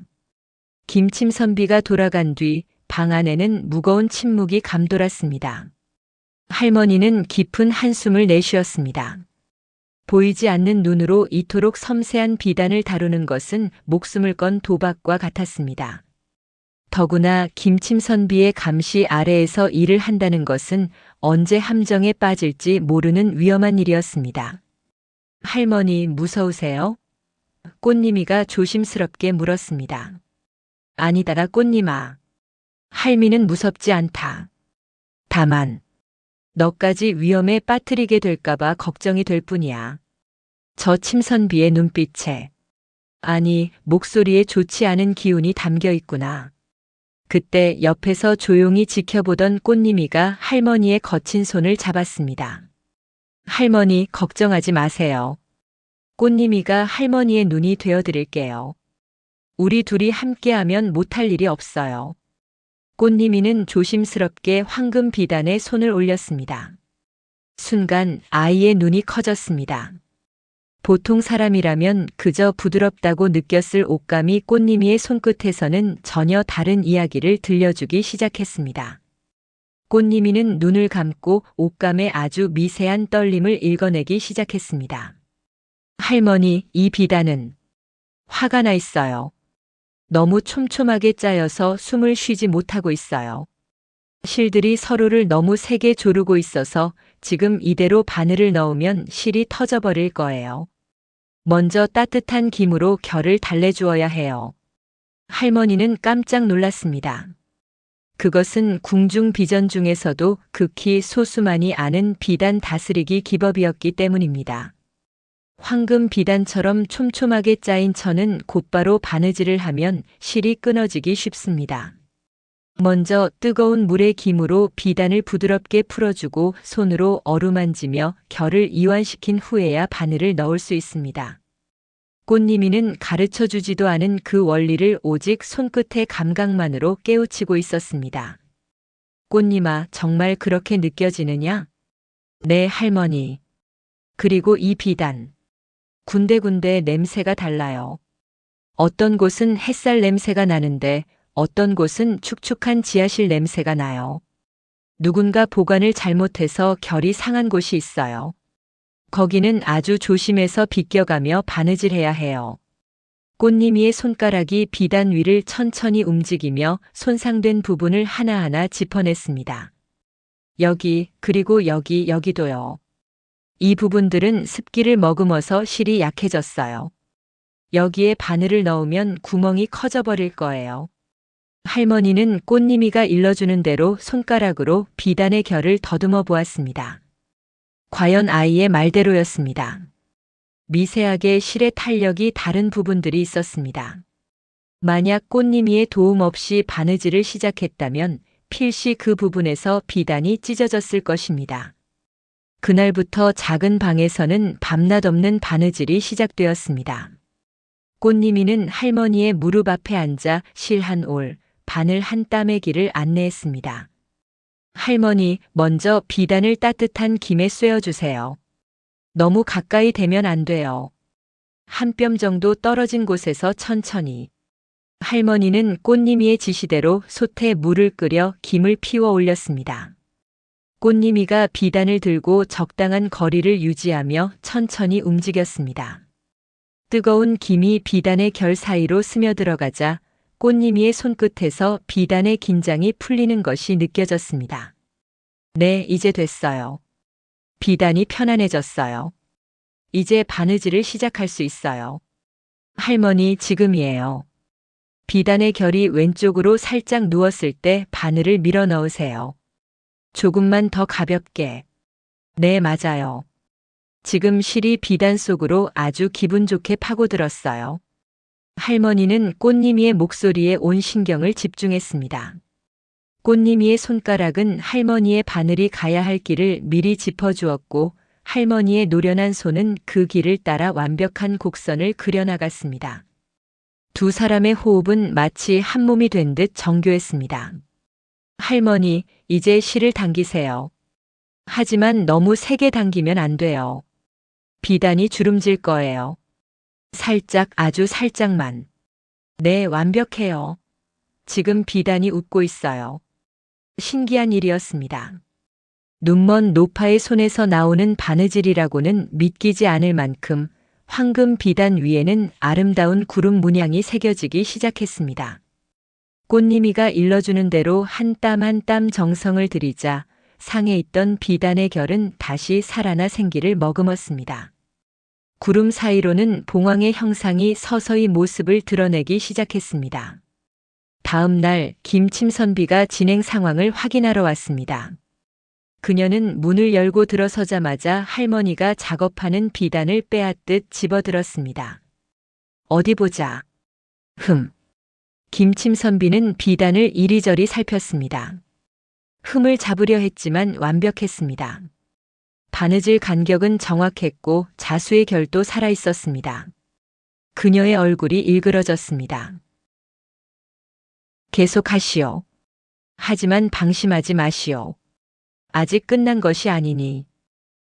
김침선비가 돌아간 뒤 방 안에는 무거운 침묵이 감돌았습니다. 할머니는 깊은 한숨을 내쉬었습니다. 보이지 않는 눈으로 이토록 섬세한 비단을 다루는 것은 목숨을 건 도박과 같았습니다. 더구나 김침선비의 감시 아래에서 일을 한다는 것은 언제 함정에 빠질지 모르는 위험한 일이었습니다. 할머니 무서우세요? 꽃님이가 조심스럽게 물었습니다. 아니다라 꽃님아. 할미는 무섭지 않다. 다만 너까지 위험에 빠뜨리게 될까봐 걱정이 될 뿐이야. 저 침선비의 눈빛에, 아니 목소리에 좋지 않은 기운이 담겨 있구나. 그때 옆에서 조용히 지켜보던 꽃님이가 할머니의 거친 손을 잡았습니다. 할머니 걱정하지 마세요. 꽃님이가 할머니의 눈이 되어드릴게요. 우리 둘이 함께하면 못할 일이 없어요. 꽃님이는 조심스럽게 황금 비단에 손을 올렸습니다. 순간 아이의 눈이 커졌습니다. 보통 사람이라면 그저 부드럽다고 느꼈을 옷감이 꽃님이의 손끝에서는 전혀 다른 이야기를 들려주기 시작했습니다. 꽃님이는 눈을 감고 옷감의 아주 미세한 떨림을 읽어내기 시작했습니다. 할머니, 이 비단은 화가 나 있어요. 너무 촘촘하게 짜여서 숨을 쉬지 못하고 있어요. 실들이 서로를 너무 세게 조르고 있어서 지금 이대로 바늘을 넣으면 실이 터져버릴 거예요. 먼저 따뜻한 김으로 결을 달래주어야 해요. 할머니는 깜짝 놀랐습니다. 그것은 궁중 비전 중에서도 극히 소수만이 아는 비단 다스리기 기법이었기 때문입니다. 황금 비단처럼 촘촘하게 짜인 천은 곧바로 바느질을 하면 실이 끊어지기 쉽습니다. 먼저 뜨거운 물에 김으로 비단을 부드럽게 풀어주고 손으로 어루만지며 결을 이완시킨 후에야 바늘을 넣을 수 있습니다. 꽃님이는 가르쳐주지도 않은 그 원리를 오직 손끝의 감각만으로 깨우치고 있었습니다. 꽃님아, 정말 그렇게 느껴지느냐? 네, 할머니. 그리고 이 비단. 군데군데 냄새가 달라요. 어떤 곳은 햇살 냄새가 나는데 어떤 곳은 축축한 지하실 냄새가 나요. 누군가 보관을 잘못해서 결이 상한 곳이 있어요. 거기는 아주 조심해서 비껴가며 바느질해야 해요. 꽃님이의 손가락이 비단 위를 천천히 움직이며 손상된 부분을 하나하나 짚어냈습니다. 여기, 그리고 여기, 여기도요. 이 부분들은 습기를 머금어서 실이 약해졌어요. 여기에 바늘을 넣으면 구멍이 커져버릴 거예요. 할머니는 꽃님이가 일러주는 대로 손가락으로 비단의 결을 더듬어 보았습니다. 과연 아이의 말대로였습니다. 미세하게 실의 탄력이 다른 부분들이 있었습니다. 만약 꽃님이의 도움 없이 바느질을 시작했다면 필시 그 부분에서 비단이 찢어졌을 것입니다. 그날부터 작은 방에서는 밤낮 없는 바느질이 시작되었습니다. 꽃님이는 할머니의 무릎 앞에 앉아 실 한 올, 바늘 한 땀의 길을 안내했습니다. 할머니, 먼저 비단을 따뜻한 김에 쐬어주세요. 너무 가까이 대면 안 돼요. 한 뼘 정도 떨어진 곳에서 천천히. 할머니는 꽃님이의 지시대로 솥에 물을 끓여 김을 피워 올렸습니다. 꽃님이가 비단을 들고 적당한 거리를 유지하며 천천히 움직였습니다. 뜨거운 김이 비단의 결 사이로 스며들어가자 꽃님이의 손끝에서 비단의 긴장이 풀리는 것이 느껴졌습니다. 네, 이제 됐어요. 비단이 편안해졌어요. 이제 바느질을 시작할 수 있어요. 할머니, 지금이에요. 비단의 결이 왼쪽으로 살짝 누웠을 때 바늘을 밀어 넣으세요. 조금만 더 가볍게. 네, 맞아요. 지금 실이 비단 속으로 아주 기분 좋게 파고들었어요. 할머니는 꽃님이의 목소리에 온 신경을 집중했습니다. 꽃님이의 손가락은 할머니의 바늘이 가야 할 길을 미리 짚어주었고 할머니의 노련한 손은 그 길을 따라 완벽한 곡선을 그려나갔습니다. 두 사람의 호흡은 마치 한 몸이 된 듯 정교했습니다. 할머니, 이제 실을 당기세요. 하지만 너무 세게 당기면 안 돼요. 비단이 주름질 거예요. 살짝, 아주 살짝만. 네, 완벽해요. 지금 비단이 웃고 있어요. 신기한 일이었습니다. 눈먼 노파의 손에서 나오는 바느질이라고는 믿기지 않을 만큼 황금 비단 위에는 아름다운 구름 문양이 새겨지기 시작했습니다. 꽃님이가 일러주는 대로 한 땀 한 땀 정성을 들이자 상에 있던 비단의 결은 다시 살아나 생기를 머금었습니다. 구름 사이로는 봉황의 형상이 서서히 모습을 드러내기 시작했습니다. 다음 날 김침선비가 진행 상황을 확인하러 왔습니다. 그녀는 문을 열고 들어서자마자 할머니가 작업하는 비단을 빼앗듯 집어들었습니다. 어디 보자. 김침선비는 비단을 이리저리 살폈습니다. 흠을 잡으려 했지만 완벽했습니다. 바느질 간격은 정확했고 자수의 결도 살아있었습니다. 그녀의 얼굴이 일그러졌습니다. 계속하시오. 하지만 방심하지 마시오. 아직 끝난 것이 아니니.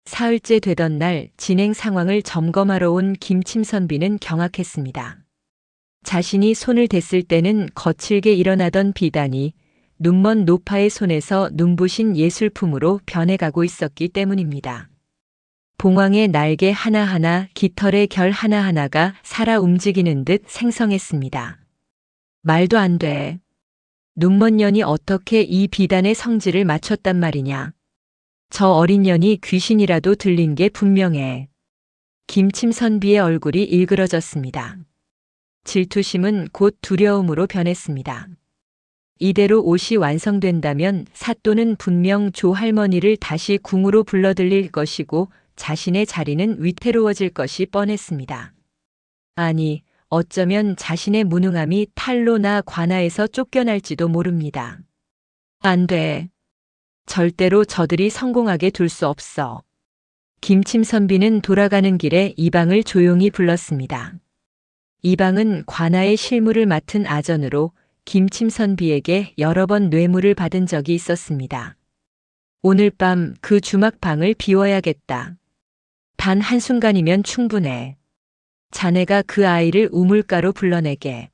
사흘째 되던 날 진행 상황을 점검하러 온 김침선비는 경악했습니다. 자신이 손을 댔을 때는 거칠게 일어나던 비단이 눈먼 노파의 손에서 눈부신 예술품으로 변해가고 있었기 때문입니다. 봉황의 날개 하나하나, 깃털의 결 하나하나가 살아 움직이는 듯 생성했습니다. 말도 안 돼. 눈먼 년이 어떻게 이 비단의 성질을 맞췄단 말이냐. 저 어린 년이 귀신이라도 들린 게 분명해. 김침선비의 얼굴이 일그러졌습니다. 질투심은 곧 두려움으로 변했습니다. 이대로 옷이 완성된다면 사또는 분명 조할머니를 다시 궁으로 불러들일 것이고 자신의 자리는 위태로워질 것이 뻔했습니다. 아니, 어쩌면 자신의 무능함이 탈로나 관아에서 쫓겨날지도 모릅니다. 안 돼. 절대로 저들이 성공하게 둘 수 없어. 김침선비는 돌아가는 길에 이방을 조용히 불렀습니다. 이방은 관아의 실무를 맡은 아전으로 김침선비에게 여러 번 뇌물을 받은 적이 있었습니다. 오늘 밤 그 주막방을 비워야겠다. 단 한순간이면 충분해. 자네가 그 아이를 우물가로 불러내게.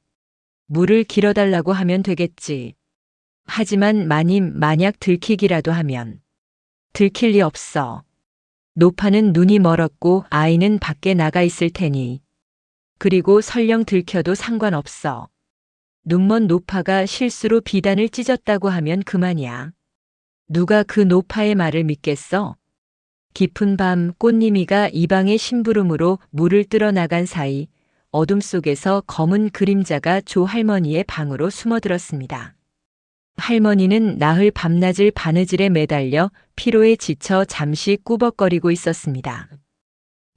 물을 길어달라고 하면 되겠지. 하지만 만약 들키기라도 하면. 들킬 리 없어. 노파는 눈이 멀었고 아이는 밖에 나가 있을 테니. 그리고 설령 들켜도 상관없어. 눈먼 노파가 실수로 비단을 찢었다고 하면 그만이야. 누가 그 노파의 말을 믿겠어? 깊은 밤 꽃님이가 이방의 심부름으로 물을 뜨러 나간 사이 어둠 속에서 검은 그림자가 조할머니의 방으로 숨어들었습니다. 할머니는 나흘 밤낮을 바느질에 매달려 피로에 지쳐 잠시 꾸벅거리고 있었습니다.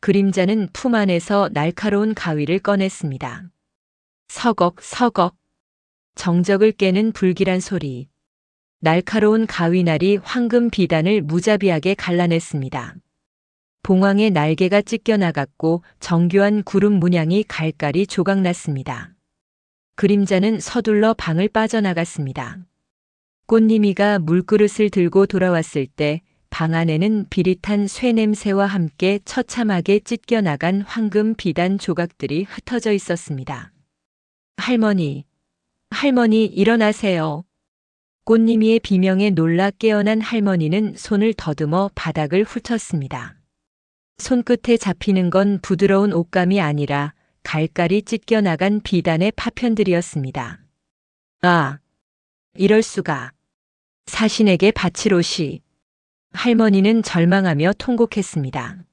그림자는 품 안에서 날카로운 가위를 꺼냈습니다. 서걱. 정적을 깨는 불길한 소리. 날카로운 가위날이 황금 비단을 무자비하게 갈라냈습니다. 봉황의 날개가 찢겨나갔고 정교한 구름 문양이 갈갈이 조각났습니다. 그림자는 서둘러 방을 빠져나갔습니다. 꽃님이가 물그릇을 들고 돌아왔을 때 방 안에는 비릿한 쇠 냄새와 함께 처참하게 찢겨나간 황금 비단 조각들이 흩어져 있었습니다. 할머니, 할머니 일어나세요. 꽃님이의 비명에 놀라 깨어난 할머니는 손을 더듬어 바닥을 훑었습니다. 손끝에 잡히는 건 부드러운 옷감이 아니라 갈갈이 찢겨나간 비단의 파편들이었습니다. 아, 이럴 수가. 사신에게 바칠 옷이. 할머니는 절망하며 통곡했습니다.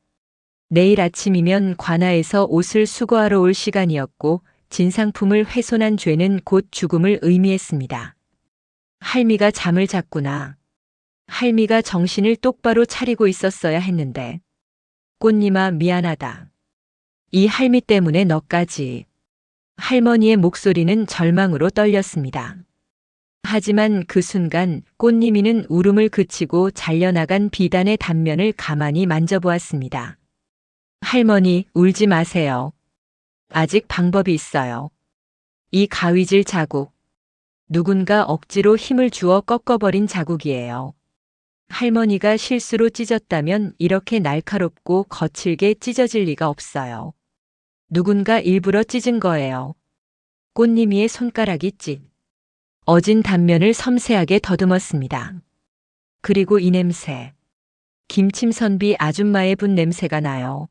내일 아침이면 관아에서 옷을 수거하러 올 시간이었고 진상품을 훼손한 죄는 곧 죽음을 의미했습니다. 할미가 잠을 잤구나. 할미가 정신을 똑바로 차리고 있었어야 했는데. 꽃님아 미안하다. 이 할미 때문에 너까지. 할머니의 목소리는 절망으로 떨렸습니다. 하지만 그 순간 꽃님이는 울음을 그치고 잘려나간 비단의 단면을 가만히 만져보았습니다. 할머니, 울지 마세요. 아직 방법이 있어요. 이 가위질 자국. 누군가 억지로 힘을 주어 꺾어버린 자국이에요. 할머니가 실수로 찢었다면 이렇게 날카롭고 거칠게 찢어질 리가 없어요. 누군가 일부러 찢은 거예요. 꽃님이의 손가락이 어진 단면을 섬세하게 더듬었습니다. 그리고 이 냄새. 김침선비 아줌마의 분 냄새가 나요.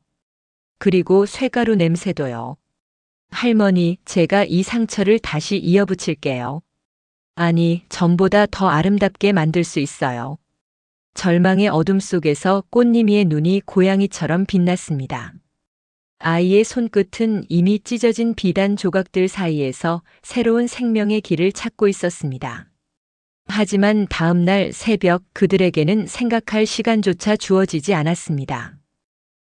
그리고 쇠가루 냄새도요. 할머니, 제가 이 상처를 다시 이어붙일게요. 아니, 전보다 더 아름답게 만들 수 있어요. 절망의 어둠 속에서 꽃님이의 눈이 고양이처럼 빛났습니다. 아이의 손끝은 이미 찢어진 비단 조각들 사이에서 새로운 생명의 길을 찾고 있었습니다. 하지만 다음 날 새벽 그들에게는 생각할 시간조차 주어지지 않았습니다.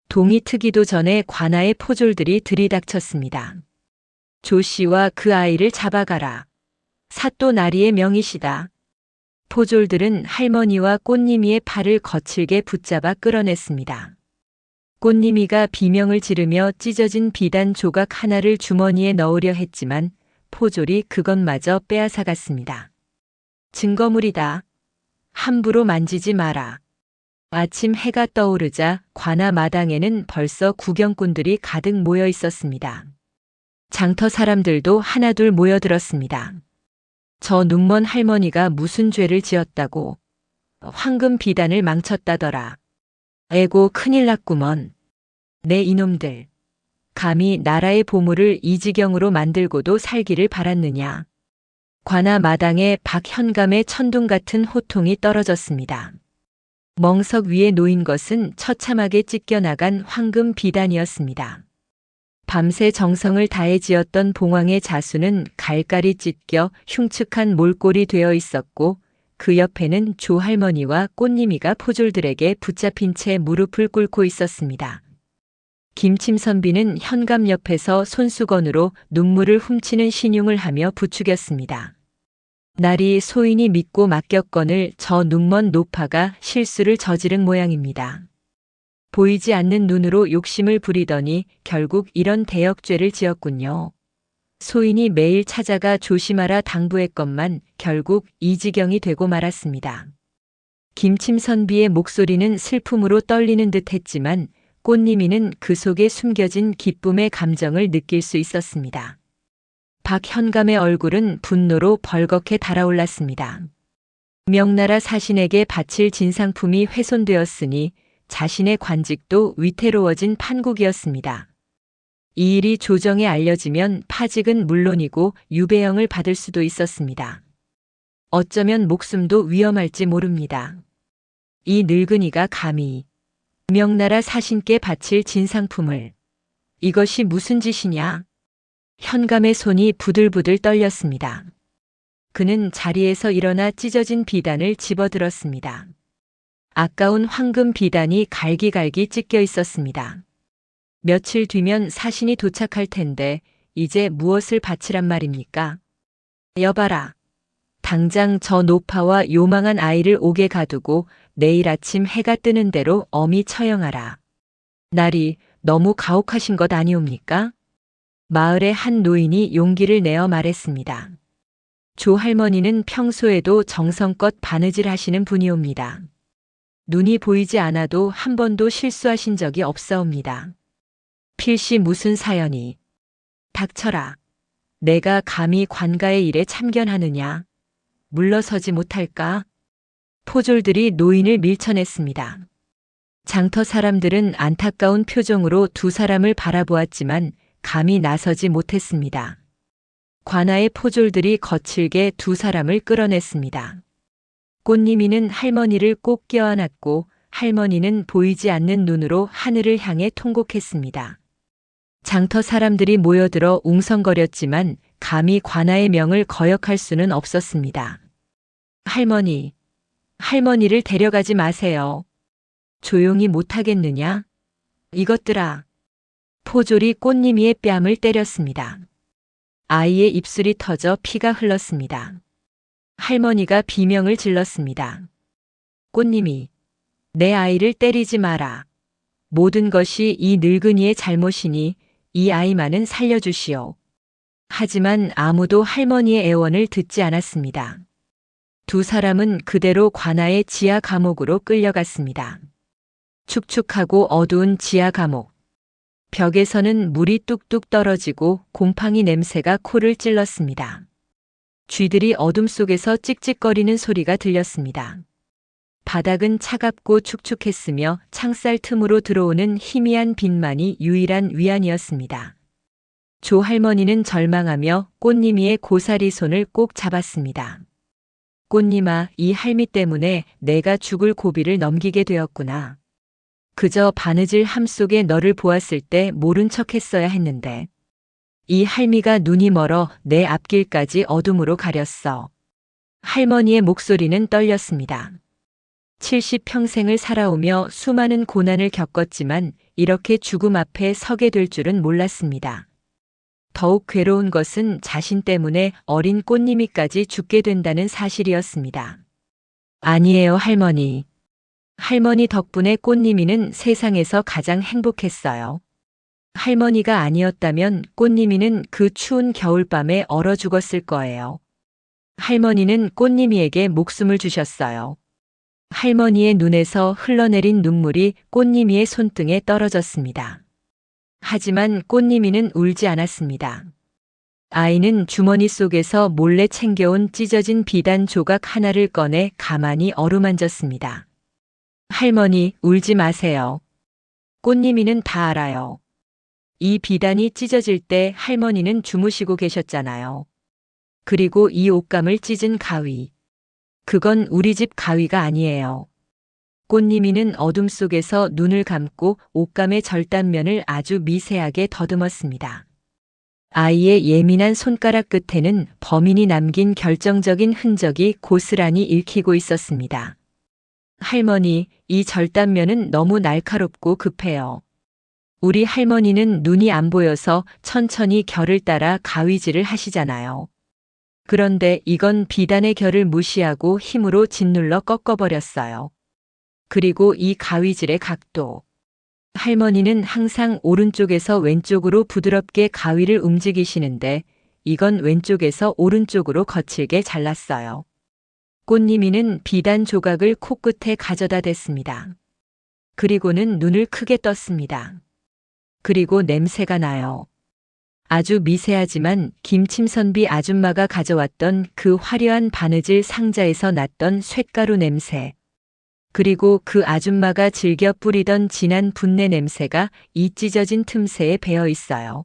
동이 트기도 전에 관아의 포졸들이 들이닥쳤습니다. 조 씨와 그 아이를 잡아가라. 사또 나리의 명이시다. 포졸들은 할머니와 꽃님이의 팔을 거칠게 붙잡아 끌어냈습니다. 꽃님이가 비명을 지르며 찢어진 비단 조각 하나를 주머니에 넣으려 했지만 포졸이 그것마저 빼앗아갔습니다. 증거물이다. 함부로 만지지 마라. 아침 해가 떠오르자 관아 마당에는 벌써 구경꾼들이 가득 모여 있었습니다. 장터 사람들도 하나둘 모여들었습니다. 저 눈먼 할머니가 무슨 죄를 지었다고. 황금 비단을 망쳤다더라. 에고 큰일 났구먼. 내 이놈들. 감히 나라의 보물을 이 지경으로 만들고도 살기를 바랐느냐. 관아 마당에 박현감의 천둥 같은 호통이 떨어졌습니다. 멍석 위에 놓인 것은 처참하게 찢겨나간 황금 비단이었습니다. 밤새 정성을 다해 지었던 봉황의 자수는 갈갈이 찢겨 흉측한 몰골이 되어 있었고 그 옆에는 조 할머니와 꽃님이가 포졸들에게 붙잡힌 채 무릎을 꿇고 있었습니다. 김침선비는 현감 옆에서 손수건으로 눈물을 훔치는 신용을 하며 부추겼습니다. 날이 소인이 믿고 맡겼건을 저 눈먼 노파가 실수를 저지른 모양입니다. 보이지 않는 눈으로 욕심을 부리더니 결국 이런 대역죄를 지었군요. 소인이 매일 찾아가 조심하라 당부했건만 결국 이 지경이 되고 말았습니다. 김침선비의 목소리는 슬픔으로 떨리는 듯 했지만 꽃님이는 그 속에 숨겨진 기쁨의 감정을 느낄 수 있었습니다. 박현감의 얼굴은 분노로 벌겋게 달아올랐습니다. 명나라 사신에게 바칠 진상품이 훼손되었으니 자신의 관직도 위태로워진 판국이었습니다. 이 일이 조정에 알려지면 파직은 물론이고 유배형을 받을 수도 있었습니다. 어쩌면 목숨도 위험할지 모릅니다. 이 늙은이가 감히 명나라 사신께 바칠 진상품을. 이것이 무슨 짓이냐? 현감의 손이 부들부들 떨렸습니다. 그는 자리에서 일어나 찢어진 비단을 집어들었습니다. 아까운 황금 비단이 갈기갈기 찢겨 있었습니다. 며칠 뒤면 사신이 도착할 텐데 이제 무엇을 바치란 말입니까? 여봐라. 당장 저 노파와 요망한 아이를 옥에 가두고 내일 아침 해가 뜨는 대로 엄히 처형하라. 날이 너무 가혹하신 것 아니옵니까? 마을의 한 노인이 용기를 내어 말했습니다. 조 할머니는 평소에도 정성껏 바느질 하시는 분이옵니다. 눈이 보이지 않아도 한 번도 실수하신 적이 없사옵니다. 필시 무슨 사연이? 닥쳐라. 내가 감히 관가의 일에 참견하느냐? 물러서지 못할까? 포졸들이 노인을 밀쳐냈습니다. 장터 사람들은 안타까운 표정으로 두 사람을 바라보았지만 감히 나서지 못했습니다. 관아의 포졸들이 거칠게 두 사람을 끌어냈습니다. 꽃님이는 할머니를 꼭 껴안았고 할머니는 보이지 않는 눈으로 하늘을 향해 통곡했습니다. 장터 사람들이 모여들어 웅성거렸지만 감히 관아의 명을 거역할 수는 없었습니다. 할머니를 데려가지 마세요. 조용히 못하겠느냐? 이것들아. 포졸이 꽃님이의 뺨을 때렸습니다. 아이의 입술이 터져 피가 흘렀습니다. 할머니가 비명을 질렀습니다. 꽃님이, 내 아이를 때리지 마라. 모든 것이 이 늙은이의 잘못이니 이 아이만은 살려주시오. 하지만 아무도 할머니의 애원을 듣지 않았습니다. 두 사람은 그대로 관아의 지하 감옥으로 끌려갔습니다. 축축하고 어두운 지하 감옥. 벽에서는 물이 뚝뚝 떨어지고 곰팡이 냄새가 코를 찔렀습니다. 쥐들이 어둠 속에서 찍찍거리는 소리가 들렸습니다. 바닥은 차갑고 축축했으며 창살 틈으로 들어오는 희미한 빛만이 유일한 위안이었습니다. 조 할머니는 절망하며 꽃님이의 고사리 손을 꼭 잡았습니다. 꽃님아, 이 할미 때문에 내가 죽을 고비를 넘기게 되었구나. 그저 바느질 함 속에 너를 보았을 때 모른 척 했어야 했는데. 이 할미가 눈이 멀어 내 앞길까지 어둠으로 가렸어. 할머니의 목소리는 떨렸습니다. 70평생을 살아오며 수많은 고난을 겪었지만 이렇게 죽음 앞에 서게 될 줄은 몰랐습니다. 더욱 괴로운 것은 자신 때문에 어린 꽃님이까지 죽게 된다는 사실이었습니다. 아니에요, 할머니. 할머니 덕분에 꽃님이는 세상에서 가장 행복했어요. 할머니가 아니었다면 꽃님이는 그 추운 겨울밤에 얼어 죽었을 거예요. 할머니는 꽃님이에게 목숨을 주셨어요. 할머니의 눈에서 흘러내린 눈물이 꽃님이의 손등에 떨어졌습니다. 하지만 꽃님이는 울지 않았습니다. 아이는 주머니 속에서 몰래 챙겨온 찢어진 비단 조각 하나를 꺼내 가만히 어루만졌습니다. 할머니, 울지 마세요. 꽃님이는 다 알아요. 이 비단이 찢어질 때 할머니는 주무시고 계셨잖아요. 그리고 이 옷감을 찢은 가위. 그건 우리 집 가위가 아니에요. 꽃님이는 어둠 속에서 눈을 감고 옷감의 절단면을 아주 미세하게 더듬었습니다. 아이의 예민한 손가락 끝에는 범인이 남긴 결정적인 흔적이 고스란히 읽히고 있었습니다. 할머니, 이 절단면은 너무 날카롭고 급해요. 우리 할머니는 눈이 안 보여서 천천히 결을 따라 가위질을 하시잖아요. 그런데 이건 비단의 결을 무시하고 힘으로 짓눌러 꺾어버렸어요. 그리고 이 가위질의 각도. 할머니는 항상 오른쪽에서 왼쪽으로 부드럽게 가위를 움직이시는데 이건 왼쪽에서 오른쪽으로 거칠게 잘랐어요. 꽃님이는 비단 조각을 코끝에 가져다 댔습니다. 그리고는 눈을 크게 떴습니다. 그리고 냄새가 나요. 아주 미세하지만 김침선비 아줌마가 가져왔던 그 화려한 바느질 상자에서 났던 쇳가루 냄새. 그리고 그 아줌마가 즐겨 뿌리던 진한 분내 냄새가 이 찢어진 틈새에 배어 있어요.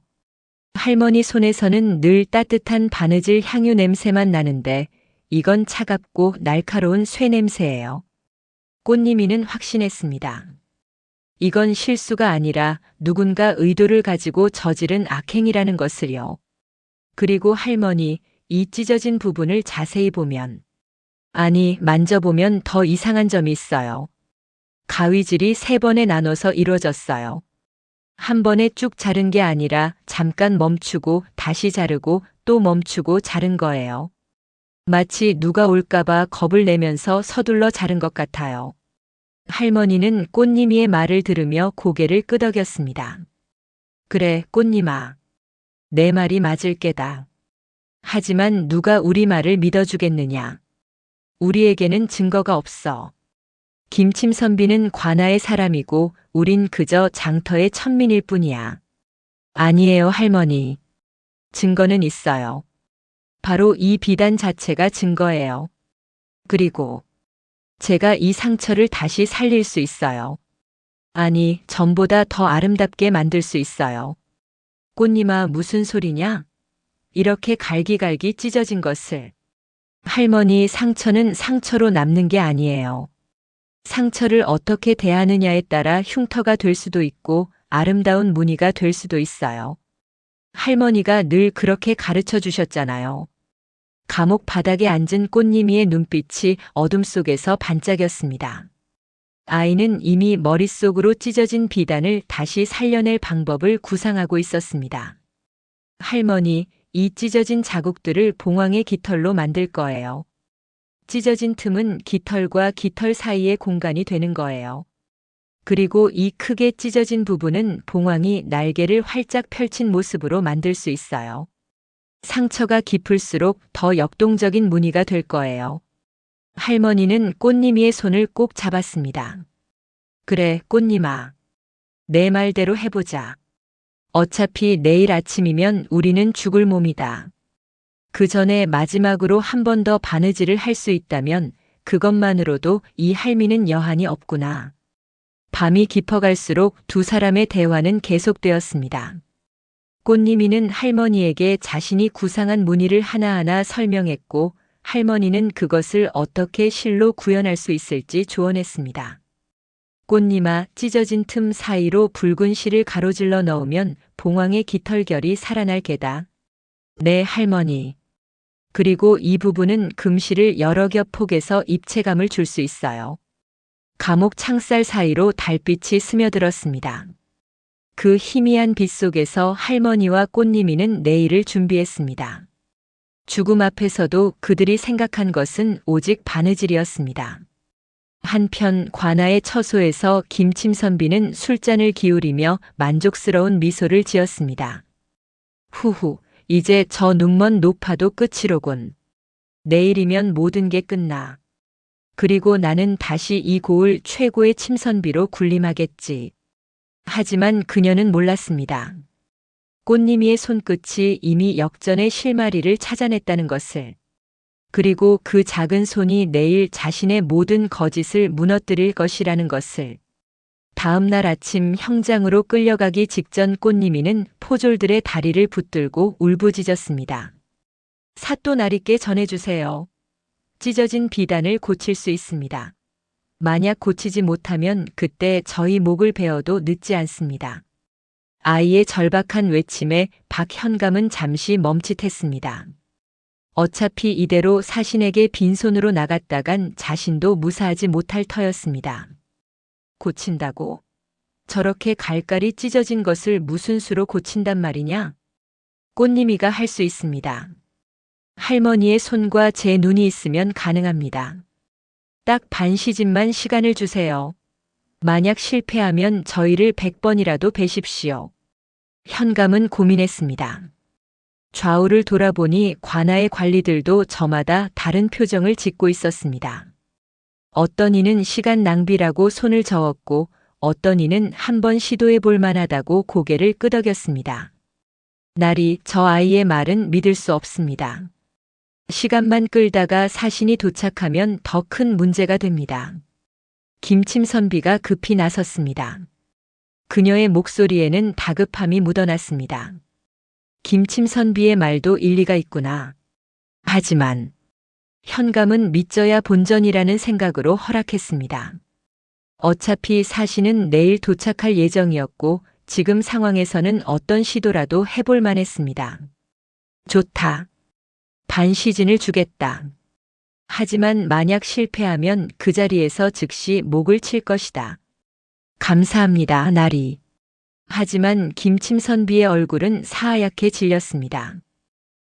할머니 손에서는 늘 따뜻한 바느질 향유 냄새만 나는데 이건 차갑고 날카로운 쇠 냄새예요. 꽃님이는 확신했습니다. 이건 실수가 아니라 누군가 의도를 가지고 저지른 악행이라는 것을요. 그리고 할머니, 이 찢어진 부분을 자세히 보면, 아니, 만져보면 더 이상한 점이 있어요. 가위질이 3번에 나눠서 이루어졌어요. 한 번에 쭉 자른 게 아니라 잠깐 멈추고 다시 자르고 또 멈추고 자른 거예요. 마치 누가 올까봐 겁을 내면서 서둘러 자른 것 같아요. 할머니는 꽃님이의 말을 들으며 고개를 끄덕였습니다. 그래, 꽃님아. 내 말이 맞을 게다. 하지만 누가 우리 말을 믿어주겠느냐. 우리에게는 증거가 없어. 김침선비는 관아의 사람이고 우린 그저 장터의 천민일 뿐이야. 아니에요, 할머니. 증거는 있어요. 바로 이 비단 자체가 증거예요. 그리고 제가 이 상처를 다시 살릴 수 있어요. 아니, 전보다 더 아름답게 만들 수 있어요. 꽃님아, 무슨 소리냐? 이렇게 갈기갈기 찢어진 것을. 할머니, 상처는 상처로 남는 게 아니에요. 상처를 어떻게 대하느냐에 따라 흉터가 될 수도 있고 아름다운 무늬가 될 수도 있어요. 할머니가 늘 그렇게 가르쳐 주셨잖아요. 감옥 바닥에 앉은 꽃님이의 눈빛이 어둠 속에서 반짝였습니다. 아이는 이미 머릿속으로 찢어진 비단을 다시 살려낼 방법을 구상하고 있었습니다. 할머니, 이 찢어진 자국들을 봉황의 깃털로 만들 거예요. 찢어진 틈은 깃털과 깃털 사이의 공간이 되는 거예요. 그리고 이 크게 찢어진 부분은 봉황이 날개를 활짝 펼친 모습으로 만들 수 있어요. 상처가 깊을수록 더 역동적인 무늬가 될 거예요. 할머니는 꽃님이의 손을 꼭 잡았습니다. 그래, 꽃님아. 내 말대로 해보자. 어차피 내일 아침이면 우리는 죽을 몸이다. 그 전에 마지막으로 한 번 더 바느질을 할 수 있다면 그것만으로도 이 할미는 여한이 없구나. 밤이 깊어갈수록 두 사람의 대화는 계속되었습니다. 꽃님이는 할머니에게 자신이 구상한 무늬를 하나하나 설명했고 할머니는 그것을 어떻게 실로 구현할 수 있을지 조언했습니다. 꽃님아, 찢어진 틈 사이로 붉은 실을 가로질러 넣으면 봉황의 깃털결이 살아날 게다. 네, 할머니. 그리고 이 부분은 금실을 여러 겹 폭에서 입체감을 줄 수 있어요. 감옥 창살 사이로 달빛이 스며들었습니다. 그 희미한 빛 속에서 할머니와 꽃님이는 내일을 준비했습니다. 죽음 앞에서도 그들이 생각한 것은 오직 바느질이었습니다. 한편 관아의 처소에서 김침선비는 술잔을 기울이며 만족스러운 미소를 지었습니다. 후후, 이제 저 눈먼 노파도 끝이로군. 내일이면 모든 게 끝나. 그리고 나는 다시 이 고을 최고의 침선비로 군림하겠지. 하지만 그녀는 몰랐습니다. 꽃님이의 손끝이 이미 역전의 실마리를 찾아냈다는 것을. 그리고 그 작은 손이 내일 자신의 모든 거짓을 무너뜨릴 것이라는 것을. 다음 날 아침 형장으로 끌려가기 직전 꽃님이는 포졸들의 다리를 붙들고 울부짖었습니다. 사또나리께 전해주세요. 찢어진 비단을 고칠 수 있습니다. 만약 고치지 못하면 그때 저희 목을 베어도 늦지 않습니다. 아이의 절박한 외침에 박현감은 잠시 멈칫했습니다. 어차피 이대로 사신에게 빈손으로 나갔다간 자신도 무사하지 못할 터였습니다. 고친다고? 저렇게 갈갈이 찢어진 것을 무슨 수로 고친단 말이냐? 꽃님이가 할 수 있습니다. 할머니의 손과 제 눈이 있으면 가능합니다. 딱 반 시즌만 시간을 주세요. 만약 실패하면 저희를 100번이라도 베십시오. 현감은 고민했습니다. 좌우를 돌아보니 관아의 관리들도 저마다 다른 표정을 짓고 있었습니다. 어떤 이는 시간 낭비라고 손을 저었고 어떤 이는 한번 시도해 볼 만하다고 고개를 끄덕였습니다. 나리, 저 아이의 말은 믿을 수 없습니다. 시간만 끌다가 사신이 도착하면 더 큰 문제가 됩니다. 김침선비가 급히 나섰습니다. 그녀의 목소리에는 다급함이 묻어났습니다. 김침선비의 말도 일리가 있구나. 하지만 현감은 믿져야 본전이라는 생각으로 허락했습니다. 어차피 사신은 내일 도착할 예정이었고 지금 상황에서는 어떤 시도라도 해볼 만했습니다. 좋다. 반 시즌을 주겠다. 하지만 만약 실패하면 그 자리에서 즉시 목을 칠 것이다. 감사합니다, 나리. 하지만 김침선비의 얼굴은 사하얗게 질렸습니다.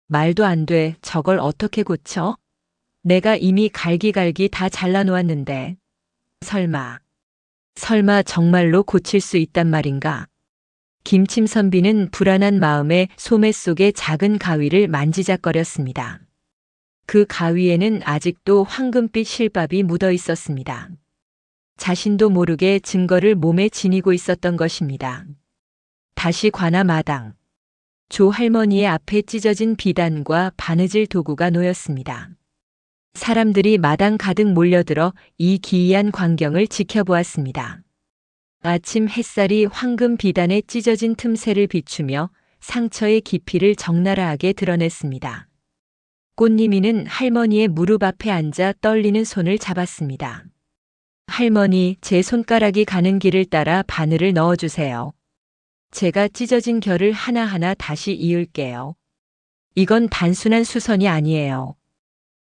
말도 안 돼. 저걸 어떻게 고쳐? 내가 이미 갈기갈기 다 잘라놓았는데. 설마. 설마 정말로 고칠 수 있단 말인가? 김침선비는 불안한 마음에 소매 속의 작은 가위를 만지작거렸습니다. 그 가위에는 아직도 황금빛 실밥이 묻어 있었습니다. 자신도 모르게 증거를 몸에 지니고 있었던 것입니다. 다시 관아 마당. 조 할머니의 앞에 찢어진 비단과 바느질 도구가 놓였습니다. 사람들이 마당 가득 몰려들어 이 기이한 광경을 지켜보았습니다. 아침 햇살이 황금 비단의 찢어진 틈새를 비추며 상처의 깊이를 적나라하게 드러냈습니다. 꽃님이는 할머니의 무릎 앞에 앉아 떨리는 손을 잡았습니다. 할머니, 제 손가락이 가는 길을 따라 바늘을 넣어주세요. 제가 찢어진 결을 하나하나 다시 이을게요. 이건 단순한 수선이 아니에요.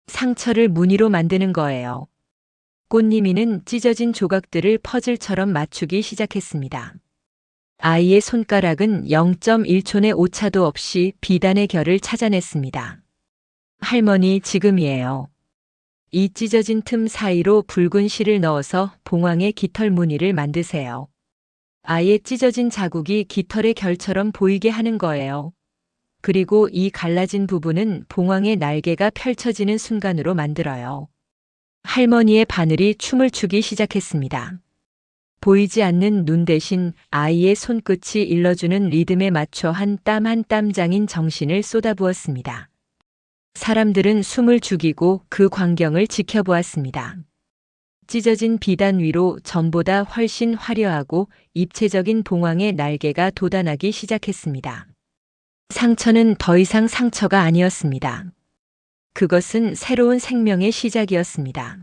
상처를 무늬로 만드는 거예요. 꽃님이는 찢어진 조각들을 퍼즐처럼 맞추기 시작했습니다. 아이의 손가락은 0.1촌의 오차도 없이 비단의 결을 찾아냈습니다. 할머니, 지금이에요. 이 찢어진 틈 사이로 붉은 실을 넣어서 봉황의 깃털 무늬를 만드세요. 아예 찢어진 자국이 깃털의 결처럼 보이게 하는 거예요. 그리고 이 갈라진 부분은 봉황의 날개가 펼쳐지는 순간으로 만들어요. 할머니의 바늘이 춤을 추기 시작했습니다. 보이지 않는 눈 대신 아이의 손끝이 일러주는 리듬에 맞춰 한 땀 한 땀 장인 정신을 쏟아부었습니다. 사람들은 숨을 죽이고 그 광경을 지켜보았습니다. 찢어진 비단 위로 전보다 훨씬 화려하고 입체적인 봉황의 날개가 돋아나기 시작했습니다. 상처는 더 이상 상처가 아니었습니다. 그것은 새로운 생명의 시작이었습니다.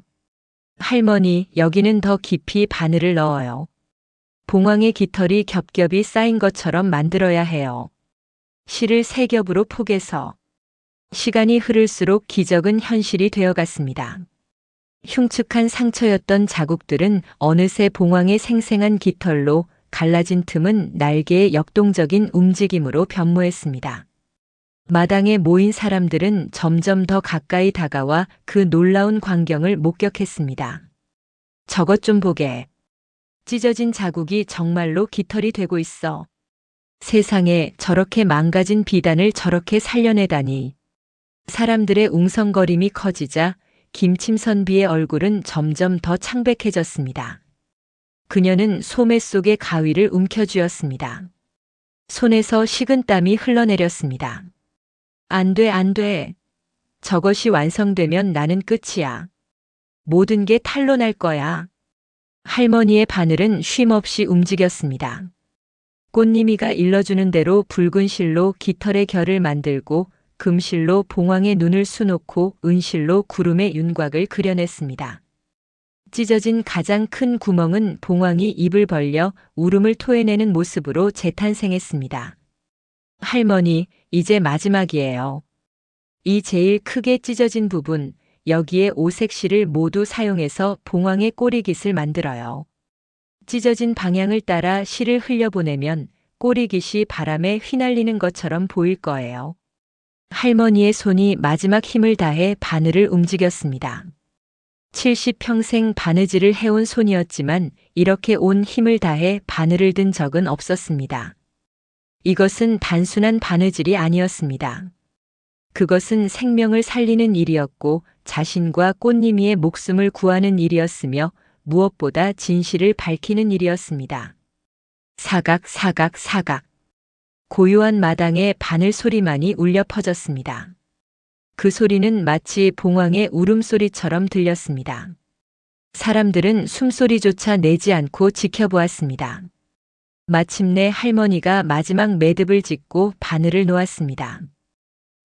할머니, 여기는 더 깊이 바늘을 넣어요. 봉황의 깃털이 겹겹이 쌓인 것처럼 만들어야 해요. 실을 3겹으로 포개서. 시간이 흐를수록 기적은 현실이 되어갔습니다. 흉측한 상처였던 자국들은 어느새 봉황의 생생한 깃털로, 갈라진 틈은 날개의 역동적인 움직임으로 변모했습니다. 마당에 모인 사람들은 점점 더 가까이 다가와 그 놀라운 광경을 목격했습니다. 저것 좀 보게. 찢어진 자국이 정말로 깃털이 되고 있어. 세상에, 저렇게 망가진 비단을 저렇게 살려내다니. 사람들의 웅성거림이 커지자 김침선비의 얼굴은 점점 더 창백해졌습니다. 그녀는 소매 속의 가위를 움켜쥐었습니다. 손에서 식은 땀이 흘러내렸습니다. 안 돼, 안 돼. 저것이 완성되면 나는 끝이야. 모든 게 탈로 날 거야. 할머니의 바늘은 쉼없이 움직였습니다. 꽃님이가 일러주는 대로 붉은 실로 깃털의 결을 만들고 금실로 봉황의 눈을 수놓고 은실로 구름의 윤곽을 그려냈습니다. 찢어진 가장 큰 구멍은 봉황이 입을 벌려 울음을 토해내는 모습으로 재탄생했습니다. 할머니, 이제 마지막이에요. 이 제일 크게 찢어진 부분, 여기에 오색실을 모두 사용해서 봉황의 꼬리깃을 만들어요. 찢어진 방향을 따라 실을 흘려보내면 꼬리깃이 바람에 휘날리는 것처럼 보일 거예요. 할머니의 손이 마지막 힘을 다해 바늘을 움직였습니다. 70평생 바느질을 해온 손이었지만 이렇게 온 힘을 다해 바늘을 든 적은 없었습니다. 이것은 단순한 바느질이 아니었습니다. 그것은 생명을 살리는 일이었고 자신과 꽃님이의 목숨을 구하는 일이었으며 무엇보다 진실을 밝히는 일이었습니다. 사각, 사각, 사각. 고요한 마당에 바늘 소리만이 울려 퍼졌습니다. 그 소리는 마치 봉황의 울음소리처럼 들렸습니다. 사람들은 숨소리조차 내지 않고 지켜보았습니다. 마침내 할머니가 마지막 매듭을 짓고 바늘을 놓았습니다.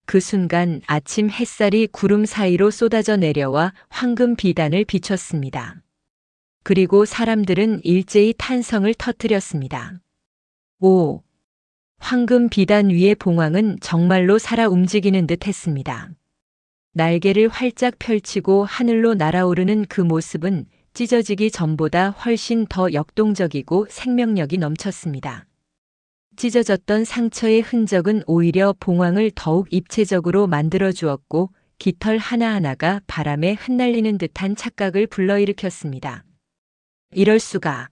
그 순간 아침 햇살이 구름 사이로 쏟아져 내려와 황금 비단을 비췄습니다. 그리고 사람들은 일제히 탄성을 터뜨렸습니다. 오! 황금 비단 위의 봉황은 정말로 살아 움직이는 듯 했습니다. 날개를 활짝 펼치고 하늘로 날아오르는 그 모습은 찢어지기 전보다 훨씬 더 역동적이고 생명력이 넘쳤습니다. 찢어졌던 상처의 흔적은 오히려 봉황을 더욱 입체적으로 만들어 주었고 깃털 하나하나가 바람에 흩날리는 듯한 착각을 불러일으켰습니다. 이럴 수가.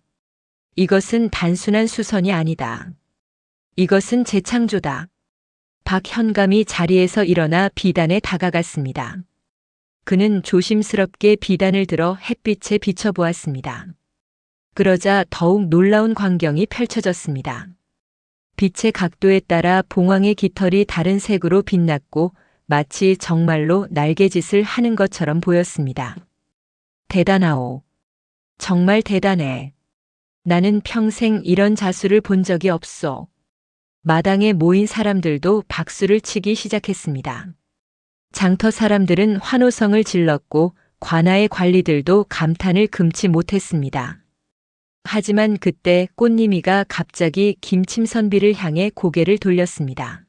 이것은 단순한 수선이 아니다. 이것은 재창조다. 박현감이 자리에서 일어나 비단에 다가갔습니다. 그는 조심스럽게 비단을 들어 햇빛에 비춰보았습니다. 그러자 더욱 놀라운 광경이 펼쳐졌습니다. 빛의 각도에 따라 봉황의 깃털이 다른 색으로 빛났고 마치 정말로 날개짓을 하는 것처럼 보였습니다. 대단하오. 정말 대단해. 나는 평생 이런 자수를 본 적이 없어. 마당에 모인 사람들도 박수를 치기 시작했습니다. 장터 사람들은 환호성을 질렀고 관아의 관리들도 감탄을 금치 못했습니다. 하지만 그때 꽃님이가 갑자기 김침선비를 향해 고개를 돌렸습니다.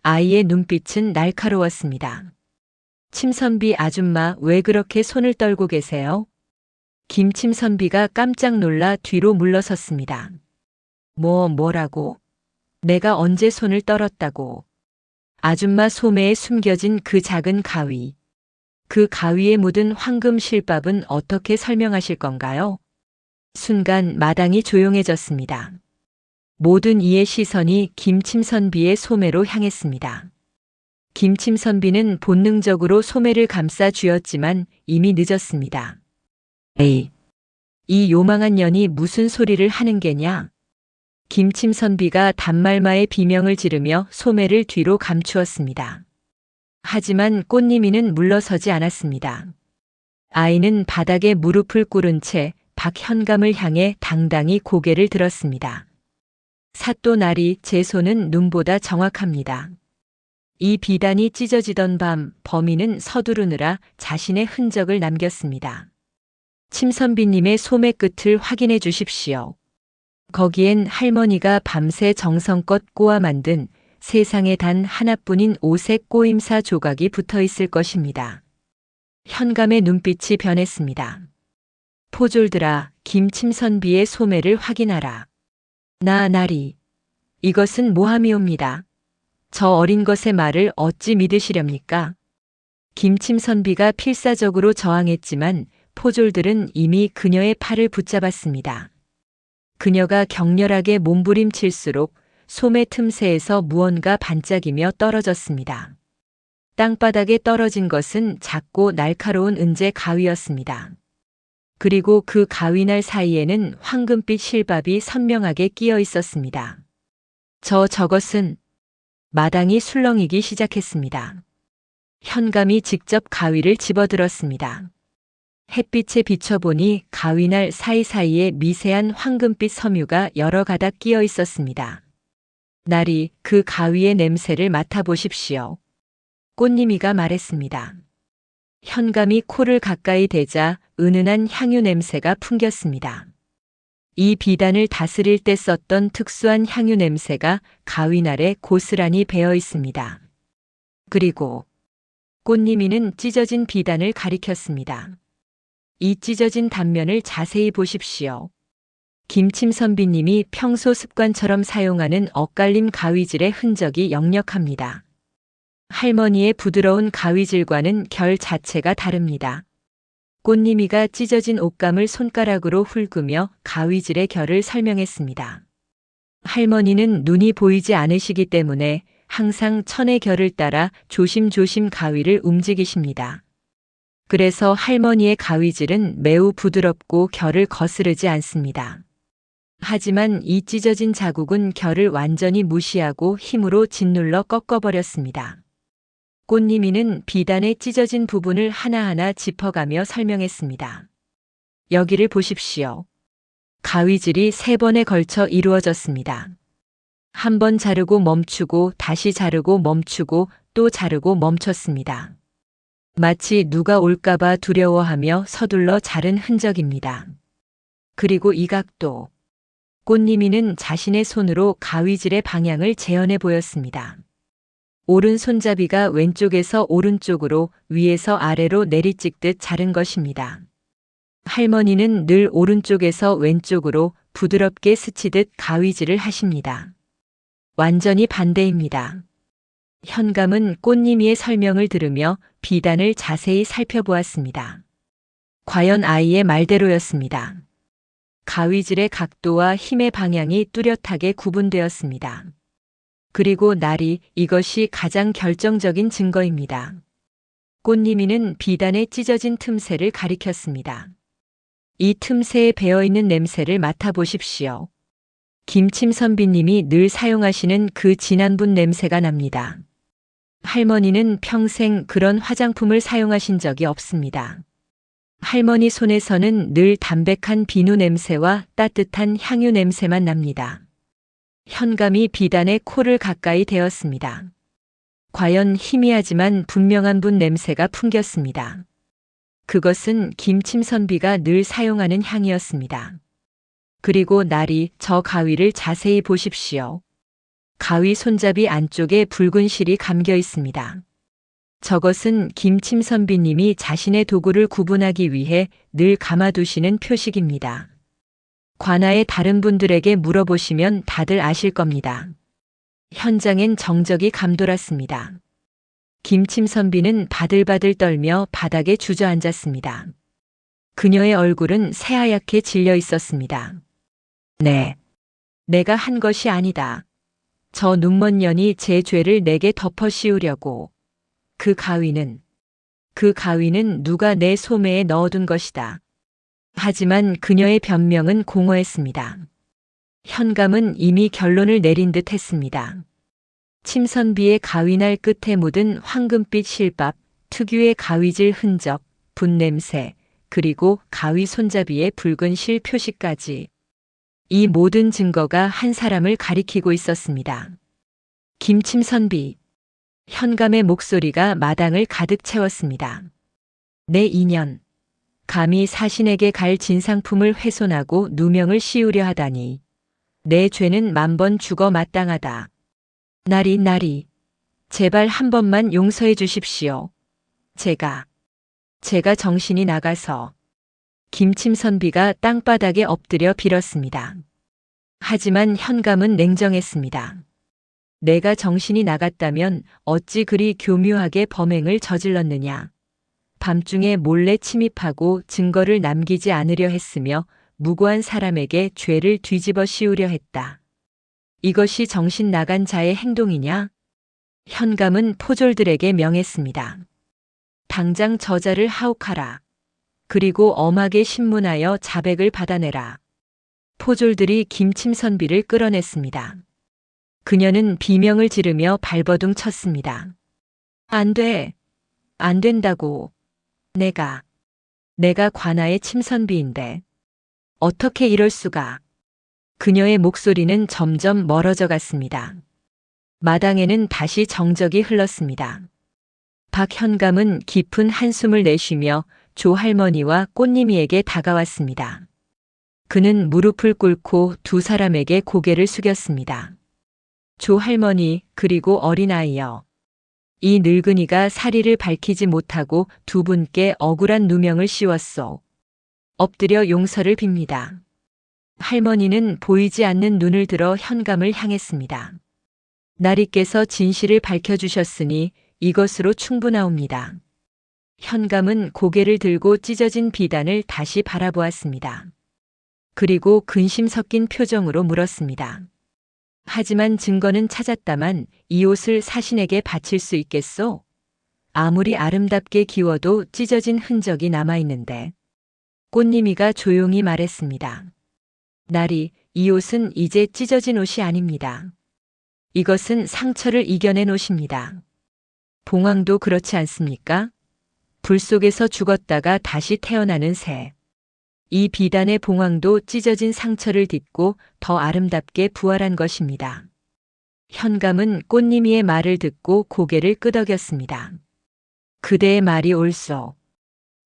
아이의 눈빛은 날카로웠습니다. 침선비 아줌마 왜 그렇게 손을 떨고 계세요? 김침선비가 깜짝 놀라 뒤로 물러섰습니다. 뭐라고? 내가 언제 손을 떨었다고? 아줌마 소매에 숨겨진 그 작은 가위. 그 가위에 묻은 황금 실밥은 어떻게 설명하실 건가요? 순간 마당이 조용해졌습니다. 모든 이의 시선이 김침선비의 소매로 향했습니다. 김침선비는 본능적으로 소매를 감싸 쥐었지만 이미 늦었습니다. 에이, 이 요망한 년이 무슨 소리를 하는 게냐? 김침선비가 단말마의 비명을 지르며 소매를 뒤로 감추었습니다. 하지만 꽃님이는 물러서지 않았습니다. 아이는 바닥에 무릎을 꿇은 채 박현감을 향해 당당히 고개를 들었습니다. 사또나리 제 손은 눈보다 정확합니다. 이 비단이 찢어지던 밤 범인은 서두르느라 자신의 흔적을 남겼습니다. 침선비님의 소매 끝을 확인해 주십시오. 거기엔 할머니가 밤새 정성껏 꼬아 만든 세상에 단 하나뿐인 오색 꼬임사 조각이 붙어 있을 것입니다. 현감의 눈빛이 변했습니다. 포졸들아, 김침선비의 소매를 확인하라. 나리. 이것은 모함이옵니다. 저 어린 것의 말을 어찌 믿으시렵니까? 김침선비가 필사적으로 저항했지만 포졸들은 이미 그녀의 팔을 붙잡았습니다. 그녀가 격렬하게 몸부림칠수록 소매 틈새에서 무언가 반짝이며 떨어졌습니다. 땅바닥에 떨어진 것은 작고 날카로운 은재 가위였습니다. 그리고 그 가위날 사이에는 황금빛 실밥이 선명하게 끼어 있었습니다. 저것은 마당이 술렁이기 시작했습니다. 현감이 직접 가위를 집어들었습니다. 햇빛에 비춰보니 가위날 사이사이에 미세한 황금빛 섬유가 여러 가닥 끼어 있었습니다. 나리, 그 가위의 냄새를 맡아보십시오. 꽃님이가 말했습니다. 현감이 코를 가까이 대자 은은한 향유 냄새가 풍겼습니다. 이 비단을 다스릴 때 썼던 특수한 향유 냄새가 가위날에 고스란히 배어 있습니다. 그리고 꽃님이는 찢어진 비단을 가리켰습니다. 이 찢어진 단면을 자세히 보십시오. 김침선비님이 평소 습관처럼 사용하는 엇갈림 가위질의 흔적이 역력합니다. 할머니의 부드러운 가위질과는 결 자체가 다릅니다. 꽃님이가 찢어진 옷감을 손가락으로 훑으며 가위질의 결을 설명했습니다. 할머니는 눈이 보이지 않으시기 때문에 항상 천의 결을 따라 조심조심 가위를 움직이십니다. 그래서 할머니의 가위질은 매우 부드럽고 결을 거스르지 않습니다. 하지만 이 찢어진 자국은 결을 완전히 무시하고 힘으로 짓눌러 꺾어버렸습니다. 꽃님이는 비단의 찢어진 부분을 하나하나 짚어가며 설명했습니다. 여기를 보십시오. 가위질이 3번에 걸쳐 이루어졌습니다. 한 번 자르고 멈추고 다시 자르고 멈추고 또 자르고 멈췄습니다. 마치 누가 올까봐 두려워하며 서둘러 자른 흔적입니다. 그리고 이 각도. 꽃님이는 자신의 손으로 가위질의 방향을 재현해 보였습니다. 오른 손잡이가 왼쪽에서 오른쪽으로 위에서 아래로 내리찍듯 자른 것입니다. 할머니는 늘 오른쪽에서 왼쪽으로 부드럽게 스치듯 가위질을 하십니다. 완전히 반대입니다. 현감은 꽃님이의 설명을 들으며 비단을 자세히 살펴보았습니다. 과연 아이의 말대로였습니다. 가위질의 각도와 힘의 방향이 뚜렷하게 구분되었습니다. 그리고 날이 이것이 가장 결정적인 증거입니다. 꽃님이는 비단의 찢어진 틈새를 가리켰습니다. 이 틈새에 배어있는 냄새를 맡아보십시오. 김침 선비님이 늘 사용하시는 그 진한 분 냄새가 납니다. 할머니는 평생 그런 화장품을 사용하신 적이 없습니다. 할머니 손에서는 늘 담백한 비누 냄새와 따뜻한 향유 냄새만 납니다. 현감이 비단의 코를 가까이 대었습니다. 과연 희미하지만 분명한 분 냄새가 풍겼습니다. 그것은 김침 선비가 늘 사용하는 향이었습니다. 그리고 날이 저 가위를 자세히 보십시오. 가위 손잡이 안쪽에 붉은 실이 감겨 있습니다. 저것은 김침 선비님이 자신의 도구를 구분하기 위해 늘 감아두시는 표식입니다. 관아의 다른 분들에게 물어보시면 다들 아실 겁니다. 현장엔 정적이 감돌았습니다. 김침 선비는 바들바들 떨며 바닥에 주저앉았습니다. 그녀의 얼굴은 새하얗게 질려 있었습니다. 네. 내가 한 것이 아니다. 저 눈먼 년이 제 죄를 내게 덮어 씌우려고. 그 가위는 누가 내 소매에 넣어둔 것이다. 하지만 그녀의 변명은 공허했습니다. 현감은 이미 결론을 내린 듯 했습니다. 침선비의 가위날 끝에 묻은 황금빛 실밥, 특유의 가위질 흔적, 분냄새, 그리고 가위 손잡이의 붉은 실 표시까지. 이 모든 증거가 한 사람을 가리키고 있었습니다. 김침선비. 현감의 목소리가 마당을 가득 채웠습니다. 내 인연. 감히 사신에게 갈 진상품을 훼손하고 누명을 씌우려 하다니. 내 죄는 만번 죽어 마땅하다. 나리. 제발 한 번만 용서해 주십시오. 제가 정신이 나가서. 김침선비가 땅바닥에 엎드려 빌었습니다. 하지만 현감은 냉정했습니다. 내가 정신이 나갔다면 어찌 그리 교묘하게 범행을 저질렀느냐. 밤중에 몰래 침입하고 증거를 남기지 않으려 했으며 무고한 사람에게 죄를 뒤집어 씌우려 했다. 이것이 정신 나간 자의 행동이냐? 현감은 포졸들에게 명했습니다. 당장 저자를 하옥하라. 그리고 엄하게 신문하여 자백을 받아내라. 포졸들이 김침선비를 끌어냈습니다. 그녀는 비명을 지르며 발버둥 쳤습니다. 안 돼. 안 된다고. 내가 관아의 침선비인데. 어떻게 이럴 수가. 그녀의 목소리는 점점 멀어져 갔습니다. 마당에는 다시 정적이 흘렀습니다. 박현감은 깊은 한숨을 내쉬며 조 할머니와 꽃님이에게 다가왔습니다. 그는 무릎을 꿇고 두 사람에게 고개를 숙였습니다. 조 할머니, 그리고 어린아이여. 이 늙은이가 사리를 밝히지 못하고 두 분께 억울한 누명을 씌웠소. 엎드려 용서를 빕니다. 할머니는 보이지 않는 눈을 들어 현감을 향했습니다. 나리께서 진실을 밝혀주셨으니 이것으로 충분하옵니다. 현감은 고개를 들고 찢어진 비단을 다시 바라보았습니다. 그리고 근심 섞인 표정으로 물었습니다. 하지만 증거는 찾았다만 이 옷을 사신에게 바칠 수 있겠소? 아무리 아름답게 기워도 찢어진 흔적이 남아있는데. 꽃님이가 조용히 말했습니다. 나리, 이 옷은 이제 찢어진 옷이 아닙니다. 이것은 상처를 이겨낸 옷입니다. 봉황도 그렇지 않습니까? 불 속에서 죽었다가 다시 태어나는 새. 이 비단의 봉황도 찢어진 상처를 딛고 더 아름답게 부활한 것입니다. 현감은 꽃님이의 말을 듣고 고개를 끄덕였습니다. 그대의 말이 옳소.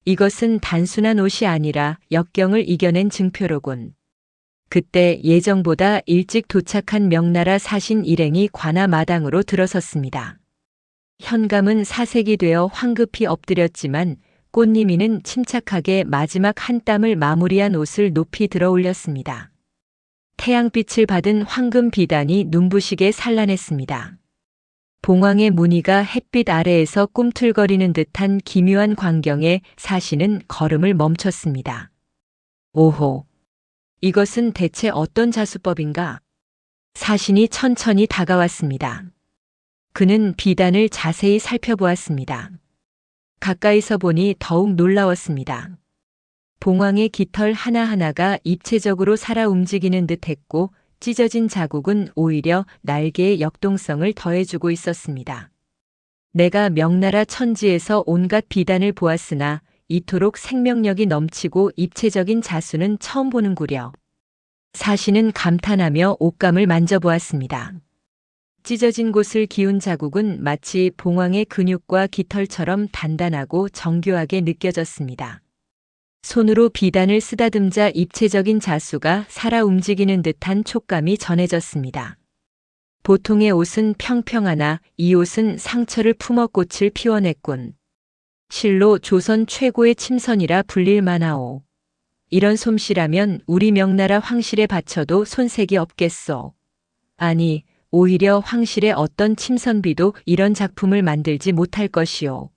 이것은 단순한 옷이 아니라 역경을 이겨낸 증표로군. 그때 예정보다 일찍 도착한 명나라 사신 일행이 관아 마당으로 들어섰습니다. 현감은 사색이 되어 황급히 엎드렸지만 꽃님이는 침착하게 마지막 한 땀을 마무리한 옷을 높이 들어 올렸습니다. 태양빛을 받은 황금 비단이 눈부시게 산란했습니다. 봉황의 무늬가 햇빛 아래에서 꿈틀거리는 듯한 기묘한 광경에 사신은 걸음을 멈췄습니다. 오호! 이것은 대체 어떤 자수법인가? 사신이 천천히 다가왔습니다. 그는 비단을 자세히 살펴보았습니다. 가까이서 보니 더욱 놀라웠습니다. 봉황의 깃털 하나하나가 입체적으로 살아 움직이는 듯 했고 찢어진 자국은 오히려 날개의 역동성을 더해주고 있었습니다. 내가 명나라 천지에서 온갖 비단을 보았으나 이토록 생명력이 넘치고 입체적인 자수는 처음 보는구려. 사신은 감탄하며 옷감을 만져보았습니다. 찢어진 곳을 기운 자국은 마치 봉황의 근육과 깃털처럼 단단하고 정교하게 느껴졌습니다. 손으로 비단을 쓰다듬자 입체적인 자수가 살아 움직이는 듯한 촉감이 전해졌습니다. 보통의 옷은 평평하나 이 옷은 상처를 품어 꽃을 피워냈군. 실로 조선 최고의 침선이라 불릴 만하오. 이런 솜씨라면 우리 명나라 황실에 바쳐도 손색이 없겠소. 아니, 오히려 황실의 어떤 침선비도 이런 작품을 만들지 못할 것이오.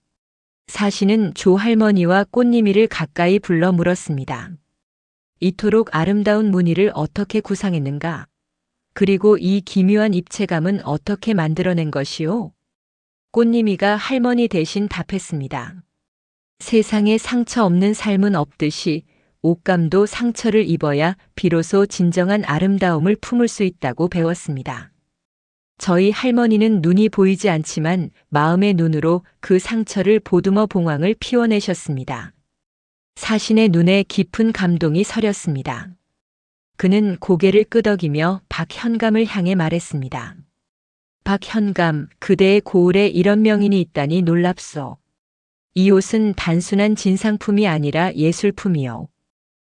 사신은 조할머니와 꽃님이를 가까이 불러 물었습니다. 이토록 아름다운 무늬를 어떻게 구상했는가? 그리고 이 기묘한 입체감은 어떻게 만들어낸 것이오? 꽃님이가 할머니 대신 답했습니다. 세상에 상처 없는 삶은 없듯이 옷감도 상처를 입어야 비로소 진정한 아름다움을 품을 수 있다고 배웠습니다. 저희 할머니는 눈이 보이지 않지만 마음의 눈으로 그 상처를 보듬어 봉황을 피워내셨습니다. 사신의 눈에 깊은 감동이 서렸습니다. 그는 고개를 끄덕이며 박현감을 향해 말했습니다. 박현감, 그대의 고을에 이런 명인이 있다니 놀랍소. 이 옷은 단순한 진상품이 아니라 예술품이요.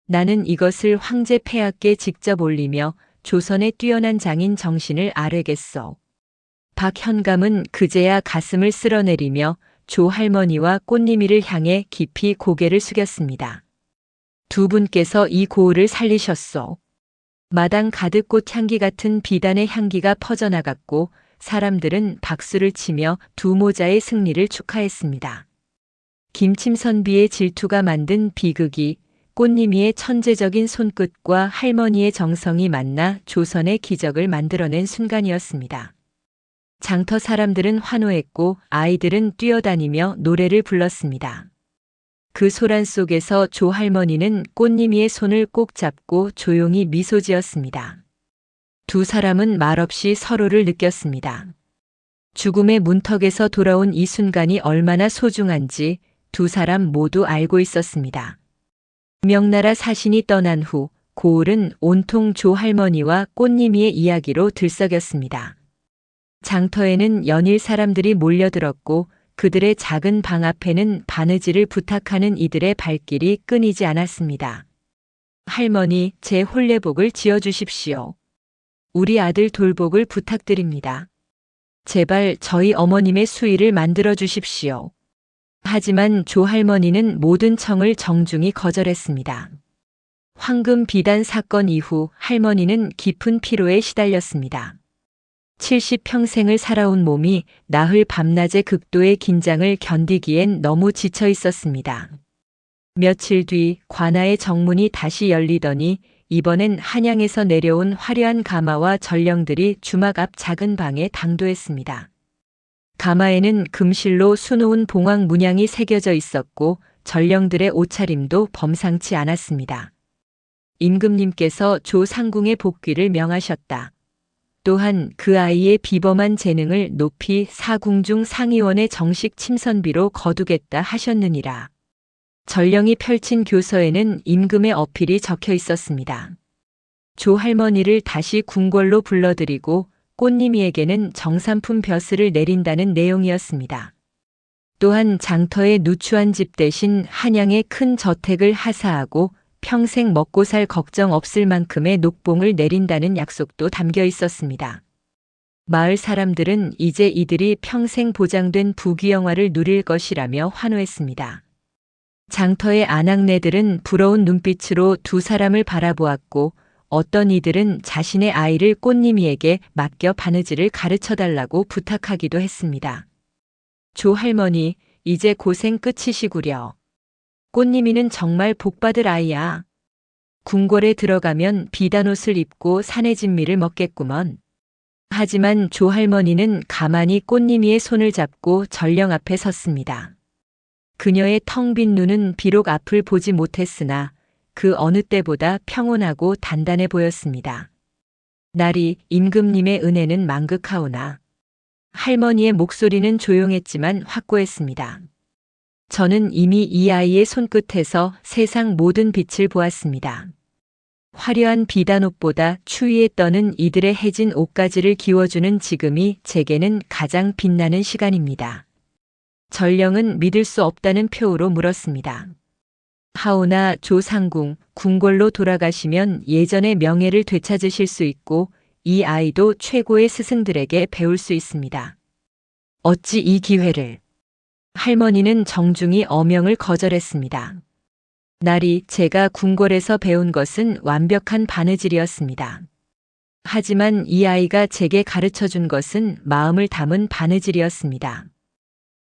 나는 이것을 황제 폐하께 직접 올리며 조선의 뛰어난 장인 정신을 아뢰겠소. 박현감은 그제야 가슴을 쓸어내리며 조할머니와 꽃님이를 향해 깊이 고개를 숙였습니다. 두 분께서 이 고을을 살리셨소. 마당 가득 꽃향기 같은 비단의 향기가 퍼져나갔고 사람들은 박수를 치며 두 모자의 승리를 축하했습니다. 김침선비의 질투가 만든 비극이 꽃님이의 천재적인 손끝과 할머니의 정성이 만나 조선의 기적을 만들어낸 순간이었습니다. 장터 사람들은 환호했고 아이들은 뛰어다니며 노래를 불렀습니다. 그 소란 속에서 조할머니는 꽃님이의 손을 꼭 잡고 조용히 미소 지었습니다. 두 사람은 말없이 서로를 느꼈습니다. 죽음의 문턱에서 돌아온 이 순간이 얼마나 소중한지 두 사람 모두 알고 있었습니다. 명나라 사신이 떠난 후 고을은 온통 조할머니와 꽃님이의 이야기로 들썩였습니다. 장터에는 연일 사람들이 몰려들었고 그들의 작은 방 앞에는 바느질을 부탁하는 이들의 발길이 끊이지 않았습니다. 할머니, 제 혼례복을 지어주십시오. 우리 아들 돌복을 부탁드립니다. 제발 저희 어머님의 수의를 만들어 주십시오. 하지만 조할머니는 모든 청을 정중히 거절했습니다. 황금 비단 사건 이후 할머니는 깊은 피로에 시달렸습니다. 70평생을 살아온 몸이 나흘 밤낮의 극도의 긴장을 견디기엔 너무 지쳐 있었습니다. 며칠 뒤 관아의 정문이 다시 열리더니 이번엔 한양에서 내려온 화려한 가마와 전령들이 주막 앞 작은 방에 당도했습니다. 가마에는 금실로 수놓은 봉황 문양이 새겨져 있었고 전령들의 옷차림도 범상치 않았습니다. 임금님께서 조상궁의 복귀를 명하셨다. 또한 그 아이의 비범한 재능을 높이 사궁중 상의원의 정식 침선비로 거두겠다 하셨느니라. 전령이 펼친 교서에는 임금의 어필이 적혀 있었습니다. 조할머니를 다시 궁궐로 불러들이고 꽃님이에게는 정삼품 벼슬을 내린다는 내용이었습니다. 또한 장터의 누추한 집 대신 한양의 큰 저택을 하사하고 평생 먹고 살 걱정 없을 만큼의 녹봉을 내린다는 약속도 담겨 있었습니다. 마을 사람들은 이제 이들이 평생 보장된 부귀영화를 누릴 것이라며 환호했습니다. 장터의 아낙네들은 부러운 눈빛으로 두 사람을 바라보았고 어떤 이들은 자신의 아이를 꽃님이에게 맡겨 바느질을 가르쳐달라고 부탁하기도 했습니다. 조할머니, 이제 고생 끝이시구려. 꽃님이는 정말 복받을 아이야. 궁궐에 들어가면 비단옷을 입고 산의 진미를 먹겠구먼. 하지만 조할머니는 가만히 꽃님이의 손을 잡고 전령 앞에 섰습니다. 그녀의 텅 빈 눈은 비록 앞을 보지 못했으나 그 어느 때보다 평온하고 단단해 보였습니다. 나리, 임금님의 은혜는 만극하오나. 할머니의 목소리는 조용했지만 확고했습니다. 저는 이미 이 아이의 손끝에서 세상 모든 빛을 보았습니다. 화려한 비단옷보다 추위에 떠는 이들의 해진 옷가지를 기워주는 지금이 제게는 가장 빛나는 시간입니다. 전령은 믿을 수 없다는 표로 물었습니다. 하오나 조상궁, 궁궐로 돌아가시면 예전의 명예를 되찾으실 수 있고 이 아이도 최고의 스승들에게 배울 수 있습니다. 어찌 이 기회를? 할머니는 정중히 어명을 거절했습니다. 나리, 제가 궁궐에서 배운 것은 완벽한 바느질이었습니다. 하지만 이 아이가 제게 가르쳐 준 것은 마음을 담은 바느질이었습니다.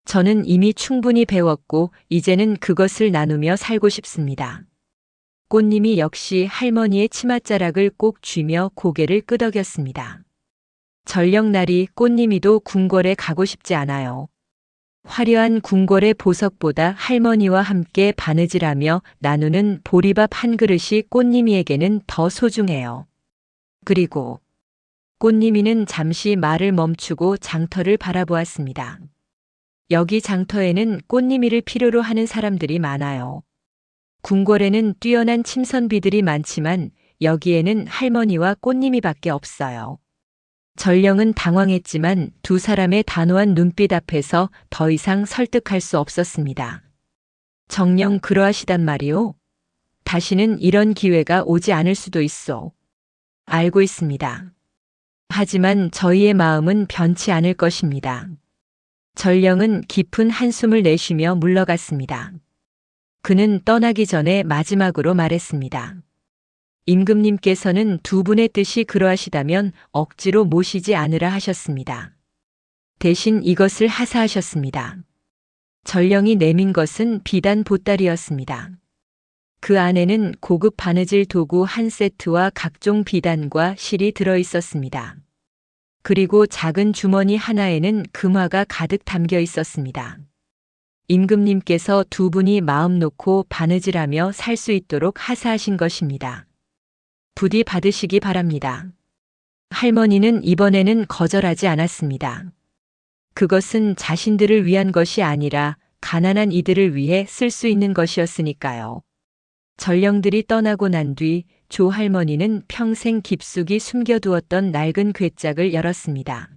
저는 이미 충분히 배웠고 이제는 그것을 나누며 살고 싶습니다. 꽃님이 역시 할머니의 치맛자락을 꼭 쥐며 고개를 끄덕였습니다. 전령날이 꽃님이도 궁궐에 가고 싶지 않아요. 화려한 궁궐의 보석보다 할머니와 함께 바느질하며 나누는 보리밥 한 그릇이 꽃님이에게는 더 소중해요. 그리고 꽃님이는 잠시 말을 멈추고 장터를 바라보았습니다. 여기 장터에는 꽃님이를 필요로 하는 사람들이 많아요. 궁궐에는 뛰어난 침선비들이 많지만 여기에는 할머니와 꽃님이밖에 없어요. 전령은 당황했지만 두 사람의 단호한 눈빛 앞에서 더 이상 설득할 수 없었습니다. 정녕 그러하시단 말이오? 다시는 이런 기회가 오지 않을 수도 있어. 알고 있습니다. 하지만 저희의 마음은 변치 않을 것입니다. 전령은 깊은 한숨을 내쉬며 물러갔습니다. 그는 떠나기 전에 마지막으로 말했습니다. 임금님께서는 두 분의 뜻이 그러하시다면 억지로 모시지 않으라 하셨습니다. 대신 이것을 하사하셨습니다. 전령이 내민 것은 비단 보따리였습니다. 그 안에는 고급 바느질 도구 한 세트와 각종 비단과 실이 들어 있었습니다. 그리고 작은 주머니 하나에는 금화가 가득 담겨 있었습니다. 임금님께서 두 분이 마음 놓고 바느질하며 살 수 있도록 하사하신 것입니다. 부디 받으시기 바랍니다. 할머니는 이번에는 거절하지 않았습니다. 그것은 자신들을 위한 것이 아니라 가난한 이들을 위해 쓸 수 있는 것이었으니까요. 전령들이 떠나고 난 뒤 조할머니는 평생 깊숙이 숨겨두었던 낡은 괴짝을 열었습니다.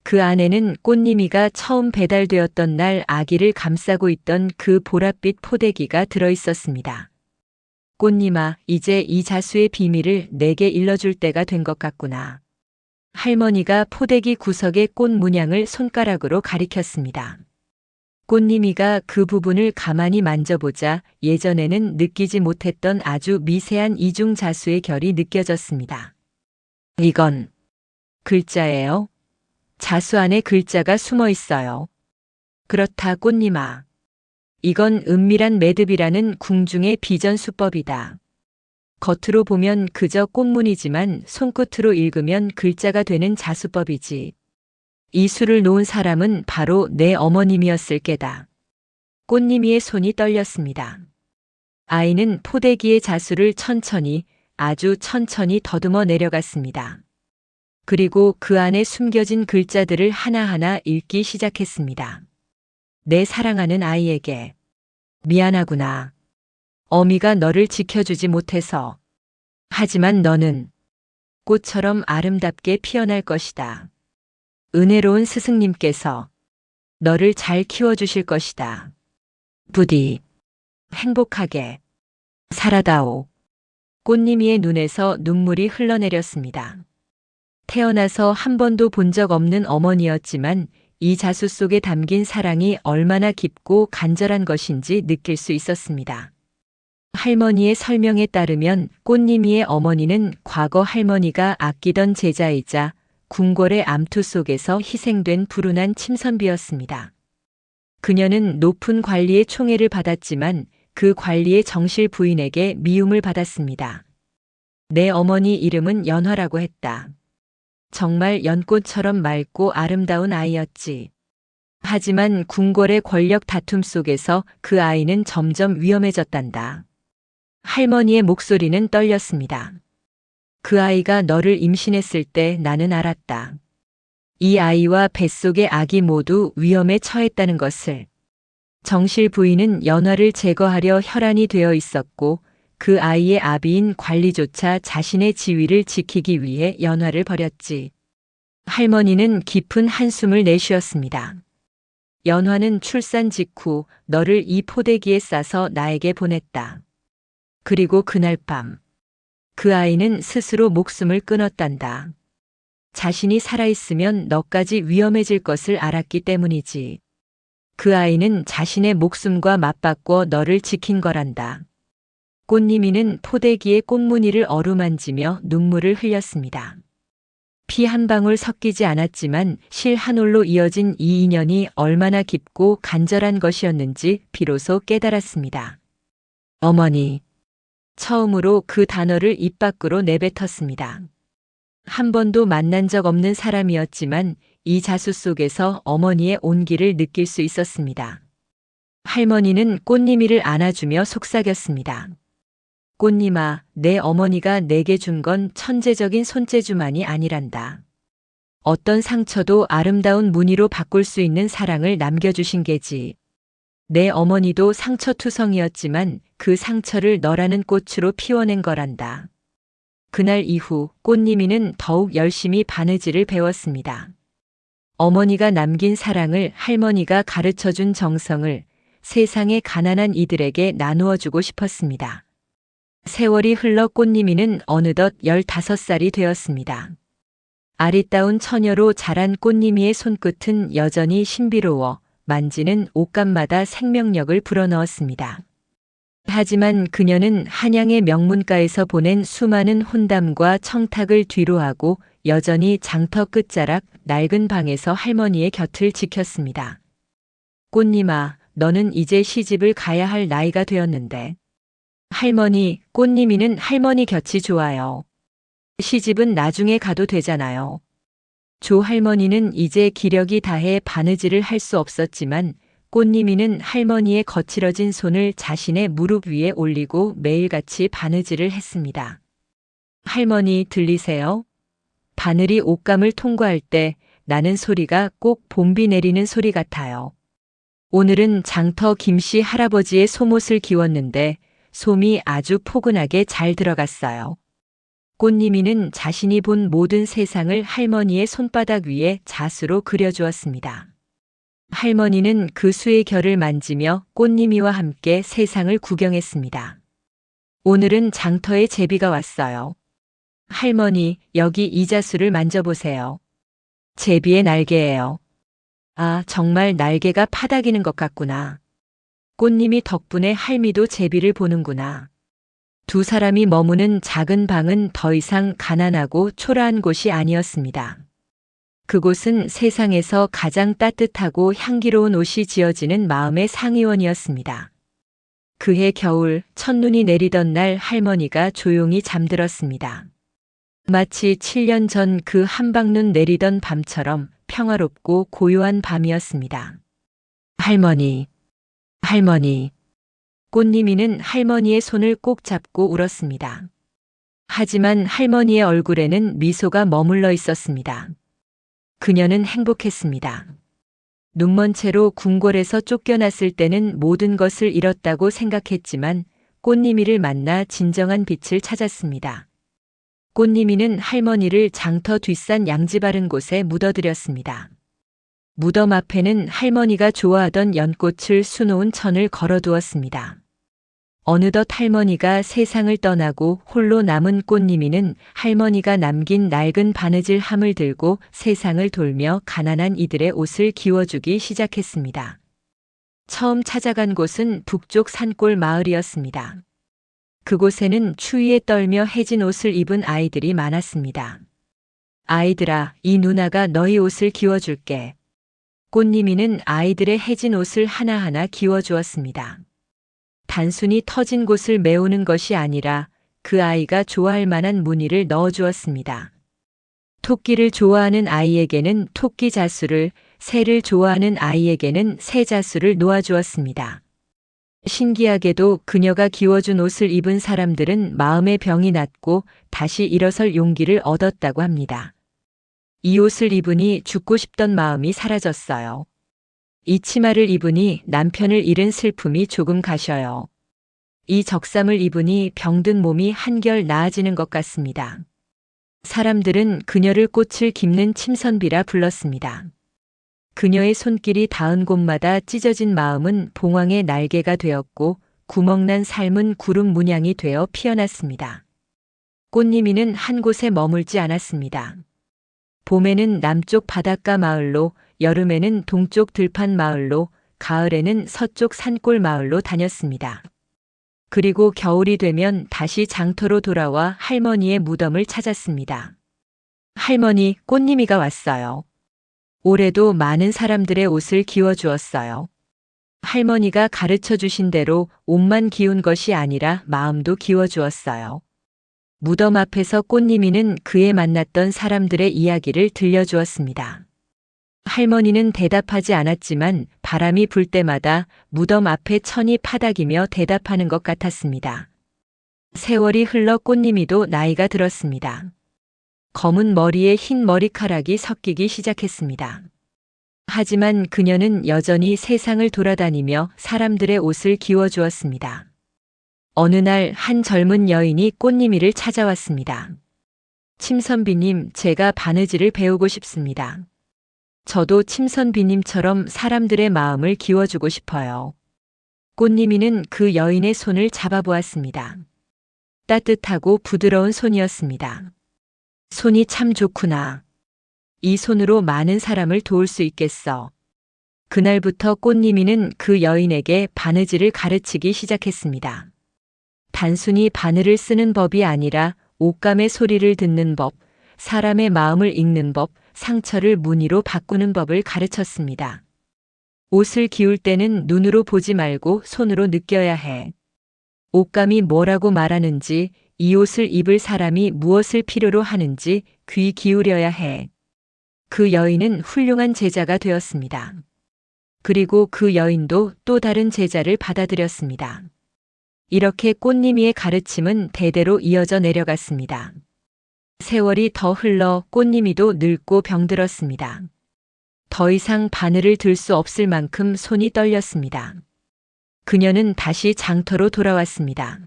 그 안에는 꽃님이가 처음 배달되었던 날 아기를 감싸고 있던 그 보랏빛 포대기가 들어있었습니다. 꽃님아, 이제 이 자수의 비밀을 내게 일러줄 때가 된 것 같구나. 할머니가 포대기 구석의 꽃 문양을 손가락으로 가리켰습니다. 꽃님이가 그 부분을 가만히 만져보자 예전에는 느끼지 못했던 아주 미세한 이중 자수의 결이 느껴졌습니다. 이건 글자예요. 자수 안에 글자가 숨어 있어요. 그렇다 꽃님아. 이건 은밀한 매듭이라는 궁중의 비전 수법이다. 겉으로 보면 그저 꽃문이지만 손끝으로 읽으면 글자가 되는 자수법이지. 이 수를 놓은 사람은 바로 내 어머님이었을 게다. 꽃님이의 손이 떨렸습니다. 아이는 포대기의 자수를 천천히, 아주 천천히 더듬어 내려갔습니다. 그리고 그 안에 숨겨진 글자들을 하나하나 읽기 시작했습니다. 내 사랑하는 아이에게 미안하구나. 어미가 너를 지켜주지 못해서. 하지만 너는 꽃처럼 아름답게 피어날 것이다. 은혜로운 스승님께서 너를 잘 키워주실 것이다. 부디 행복하게 살아다오. 꽃님이의 눈에서 눈물이 흘러내렸습니다. 태어나서 한 번도 본 적 없는 어머니였지만 이 자수 속에 담긴 사랑이 얼마나 깊고 간절한 것인지 느낄 수 있었습니다. 할머니의 설명에 따르면 꽃님이의 어머니는 과거 할머니가 아끼던 제자이자 궁궐의 암투 속에서 희생된 불운한 침선비였습니다. 그녀는 높은 관리의 총애를 받았지만 그 관리의 정실 부인에게 미움을 받았습니다. 내 어머니 이름은 연화라고 했다. 정말 연꽃처럼 맑고 아름다운 아이였지. 하지만 궁궐의 권력 다툼 속에서 그 아이는 점점 위험해졌단다. 할머니의 목소리는 떨렸습니다. 그 아이가 너를 임신했을 때 나는 알았다. 이 아이와 뱃속의 아기 모두 위험에 처했다는 것을. 정실 부인은 연화를 제거하려 혈안이 되어 있었고 그 아이의 아비인 관리조차 자신의 지위를 지키기 위해 연화를 버렸지. 할머니는 깊은 한숨을 내쉬었습니다. 연화는 출산 직후 너를 이 포대기에 싸서 나에게 보냈다. 그리고 그날 밤 그 아이는 스스로 목숨을 끊었단다. 자신이 살아있으면 너까지 위험해질 것을 알았기 때문이지. 그 아이는 자신의 목숨과 맞바꿔 너를 지킨 거란다. 꽃님이는 포대기의 꽃무늬를 어루만지며 눈물을 흘렸습니다. 피 한 방울 섞이지 않았지만 실 한 올로 이어진 이 인연이 얼마나 깊고 간절한 것이었는지 비로소 깨달았습니다. 어머니. 처음으로 그 단어를 입 밖으로 내뱉었습니다. 한 번도 만난 적 없는 사람이었지만 이 자수 속에서 어머니의 온기를 느낄 수 있었습니다. 할머니는 꽃님이를 안아주며 속삭였습니다. 꽃님아, 내 어머니가 내게 준 건 천재적인 손재주만이 아니란다. 어떤 상처도 아름다운 무늬로 바꿀 수 있는 사랑을 남겨주신 게지. 내 어머니도 상처투성이었지만 그 상처를 너라는 꽃으로 피워낸 거란다. 그날 이후 꽃님이는 더욱 열심히 바느질을 배웠습니다. 어머니가 남긴 사랑을, 할머니가 가르쳐준 정성을 세상의 가난한 이들에게 나누어주고 싶었습니다. 세월이 흘러 꽃님이는 어느덧 15살이 되었습니다. 아리따운 처녀로 자란 꽃님이의 손끝은 여전히 신비로워 만지는 옷감마다 생명력을 불어넣었습니다. 하지만 그녀는 한양의 명문가에서 보낸 수많은 혼담과 청탁을 뒤로하고 여전히 장터 끝자락 낡은 방에서 할머니의 곁을 지켰습니다. 꽃님아, 너는 이제 시집을 가야 할 나이가 되었는데. 할머니, 꽃님이는 할머니 곁이 좋아요. 시집은 나중에 가도 되잖아요. 조 할머니는 이제 기력이 다해 바느질을 할 수 없었지만 꽃님이는 할머니의 거칠어진 손을 자신의 무릎 위에 올리고 매일같이 바느질을 했습니다. 할머니 들리세요? 바늘이 옷감을 통과할 때 나는 소리가 꼭 봄비 내리는 소리 같아요. 오늘은 장터 김씨 할아버지의 솜옷을 기웠는데 솜이 아주 포근하게 잘 들어갔어요. 꽃님이는 자신이 본 모든 세상을 할머니의 손바닥 위에 자수로 그려주었습니다. 할머니는 그 수의 결을 만지며 꽃님이와 함께 세상을 구경했습니다. 오늘은 장터에 제비가 왔어요. 할머니, 여기 이 자수를 만져보세요. 제비의 날개예요. 아, 정말 날개가 파닥이는 것 같구나. 꽃님이 덕분에 할미도 제비를 보는구나. 두 사람이 머무는 작은 방은 더 이상 가난하고 초라한 곳이 아니었습니다. 그곳은 세상에서 가장 따뜻하고 향기로운 옷이 지어지는 마음의 상의원이었습니다. 그해 겨울 첫눈이 내리던 날 할머니가 조용히 잠들었습니다. 마치 7년 전 그 한방눈 내리던 밤처럼 평화롭고 고요한 밤이었습니다. 할머니, 할머니. 꽃님이는 할머니의 손을 꼭 잡고 울었습니다. 하지만 할머니의 얼굴에는 미소가 머물러 있었습니다. 그녀는 행복했습니다. 눈먼 채로 궁궐에서 쫓겨났을 때는 모든 것을 잃었다고 생각했지만 꽃님이를 만나 진정한 빛을 찾았습니다. 꽃님이는 할머니를 장터 뒷산 양지 바른 곳에 묻어드렸습니다. 무덤 앞에는 할머니가 좋아하던 연꽃을 수놓은 천을 걸어두었습니다. 어느덧 할머니가 세상을 떠나고 홀로 남은 꽃님이는 할머니가 남긴 낡은 바느질 함을 들고 세상을 돌며 가난한 이들의 옷을 기워주기 시작했습니다. 처음 찾아간 곳은 북쪽 산골 마을이었습니다. 그곳에는 추위에 떨며 해진 옷을 입은 아이들이 많았습니다. 아이들아, 이 누나가 너희 옷을 기워줄게. 꽃님이는 아이들의 해진 옷을 하나하나 기워주었습니다. 단순히 터진 곳을 메우는 것이 아니라 그 아이가 좋아할 만한 무늬를 넣어주었습니다. 토끼를 좋아하는 아이에게는 토끼 자수를, 새를 좋아하는 아이에게는 새 자수를 놓아주었습니다. 신기하게도 그녀가 기워준 옷을 입은 사람들은 마음의 병이 낫고 다시 일어설 용기를 얻었다고 합니다. 이 옷을 입으니 죽고 싶던 마음이 사라졌어요. 이 치마를 입으니 남편을 잃은 슬픔이 조금 가셔요. 이 적삼을 입으니 병든 몸이 한결 나아지는 것 같습니다. 사람들은 그녀를 꽃을 깁는 침선비라 불렀습니다. 그녀의 손길이 닿은 곳마다 찢어진 마음은 봉황의 날개가 되었고 구멍난 삶은 구름 문양이 되어 피어났습니다. 꽃님이는 한 곳에 머물지 않았습니다. 봄에는 남쪽 바닷가 마을로, 여름에는 동쪽 들판 마을로, 가을에는 서쪽 산골 마을로 다녔습니다. 그리고 겨울이 되면 다시 장터로 돌아와 할머니의 무덤을 찾았습니다. 할머니, 꽃님이가 왔어요. 올해도 많은 사람들의 옷을 기워주었어요. 할머니가 가르쳐 주신 대로 옷만 기운 것이 아니라 마음도 기워주었어요. 무덤 앞에서 꽃님이는 그에 만났던 사람들의 이야기를 들려주었습니다. 할머니는 대답하지 않았지만 바람이 불 때마다 무덤 앞에 천이 파닥이며 대답하는 것 같았습니다. 세월이 흘러 꽃님이도 나이가 들었습니다. 검은 머리에 흰 머리카락이 섞이기 시작했습니다. 하지만 그녀는 여전히 세상을 돌아다니며 사람들의 옷을 기워주었습니다. 어느 날 한 젊은 여인이 꽃님이를 찾아왔습니다. 침선비님, 제가 바느질을 배우고 싶습니다. 저도 침선비님처럼 사람들의 마음을 기워주고 싶어요. 꽃님이는 그 여인의 손을 잡아보았습니다. 따뜻하고 부드러운 손이었습니다. 손이 참 좋구나. 이 손으로 많은 사람을 도울 수 있겠어. 그날부터 꽃님이는 그 여인에게 바느질을 가르치기 시작했습니다. 단순히 바늘을 쓰는 법이 아니라 옷감의 소리를 듣는 법, 사람의 마음을 읽는 법, 상처를 무늬로 바꾸는 법을 가르쳤습니다. 옷을 기울 때는 눈으로 보지 말고 손으로 느껴야 해. 옷감이 뭐라고 말하는지, 이 옷을 입을 사람이 무엇을 필요로 하는지 귀 기울여야 해. 그 여인은 훌륭한 제자가 되었습니다. 그리고 그 여인도 또 다른 제자를 받아들였습니다. 이렇게 꽃님이의 가르침은 대대로 이어져 내려갔습니다. 세월이 더 흘러 꽃님이도 늙고 병들었습니다. 더 이상 바늘을 들 수 없을 만큼 손이 떨렸습니다. 그녀는 다시 장터로 돌아왔습니다.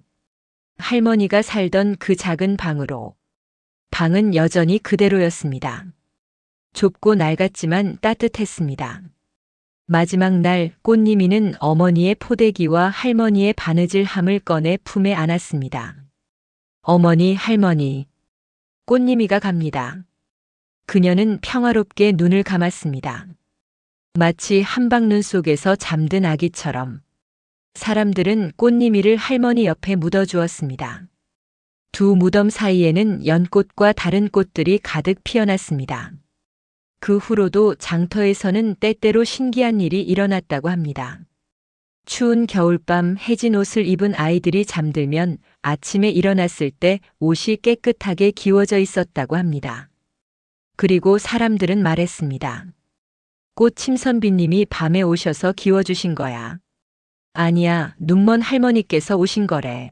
할머니가 살던 그 작은 방으로. 방은 여전히 그대로였습니다. 좁고 낡았지만 따뜻했습니다. 마지막 날 꽃님이는 어머니의 포대기와 할머니의 바느질함을 꺼내 품에 안았습니다. 어머니, 할머니. 꽃님이가 갑니다. 그녀는 평화롭게 눈을 감았습니다. 마치 한방눈 속에서 잠든 아기처럼. 사람들은 꽃님이를 할머니 옆에 묻어주었습니다. 두 무덤 사이에는 연꽃과 다른 꽃들이 가득 피어났습니다. 그 후로도 장터에서는 때때로 신기한 일이 일어났다고 합니다. 추운 겨울밤 해진 옷을 입은 아이들이 잠들면 아침에 일어났을 때 옷이 깨끗하게 기워져 있었다고 합니다. 그리고 사람들은 말했습니다. 꽃 침선비님이 밤에 오셔서 기워주신 거야. 아니야, 눈먼 할머니께서 오신 거래.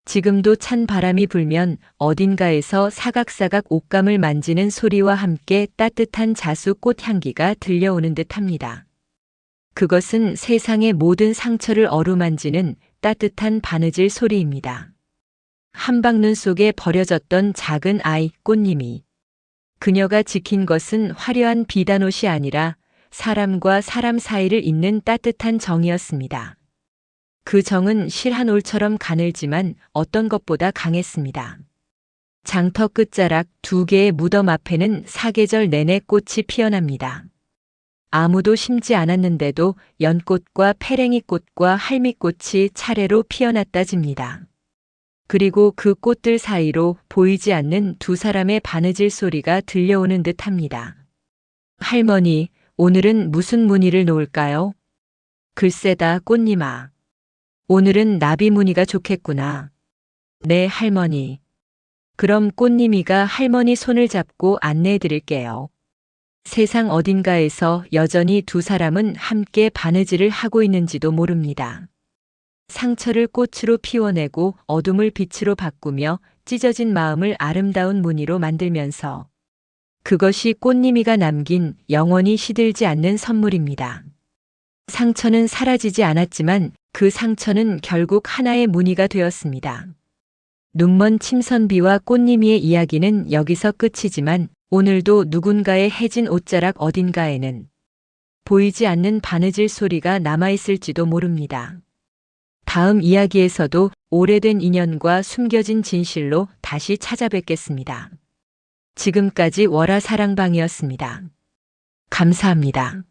지금도 찬 바람이 불면 어딘가에서 사각사각 옷감을 만지는 소리와 함께 따뜻한 자수 꽃향기가 들려오는 듯합니다. 그것은 세상의 모든 상처를 어루만지는 따뜻한 바느질 소리입니다. 한방눈 속에 버려졌던 작은 아이 꽃님이. 그녀가 지킨 것은 화려한 비단옷이 아니라 사람과 사람 사이를 잇는 따뜻한 정이었습니다. 그 정은 실 한 올처럼 가늘지만 어떤 것보다 강했습니다. 장터 끝자락 두 개의 무덤 앞에는 사계절 내내 꽃이 피어납니다. 아무도 심지 않았는데도 연꽃과 페랭이꽃과 할미꽃이 차례로 피어났다집니다. 그리고 그 꽃들 사이로 보이지 않는 두 사람의 바느질 소리가 들려오는 듯합니다. 할머니, 오늘은 무슨 무늬를 놓을까요? 글쎄다, 꽃님아. 오늘은 나비 무늬가 좋겠구나. 네, 할머니. 그럼 꽃님이가 할머니 손을 잡고 안내해 드릴게요. 세상 어딘가에서 여전히 두 사람은 함께 바느질을 하고 있는지도 모릅니다. 상처를 꽃으로 피워내고 어둠을 빛으로 바꾸며 찢어진 마음을 아름다운 무늬로 만들면서 그것이 꽃님이가 남긴 영원히 시들지 않는 선물입니다. 상처는 사라지지 않았지만 그 상처는 결국 하나의 무늬가 되었습니다. 눈먼 침선비와 꽃님이의 이야기는 여기서 끝이지만 오늘도 누군가의 해진 옷자락 어딘가에는 보이지 않는 바느질 소리가 남아있을지도 모릅니다. 다음 이야기에서도 오래된 인연과 숨겨진 진실로 다시 찾아뵙겠습니다. 지금까지 월화 사랑방이었습니다. 감사합니다.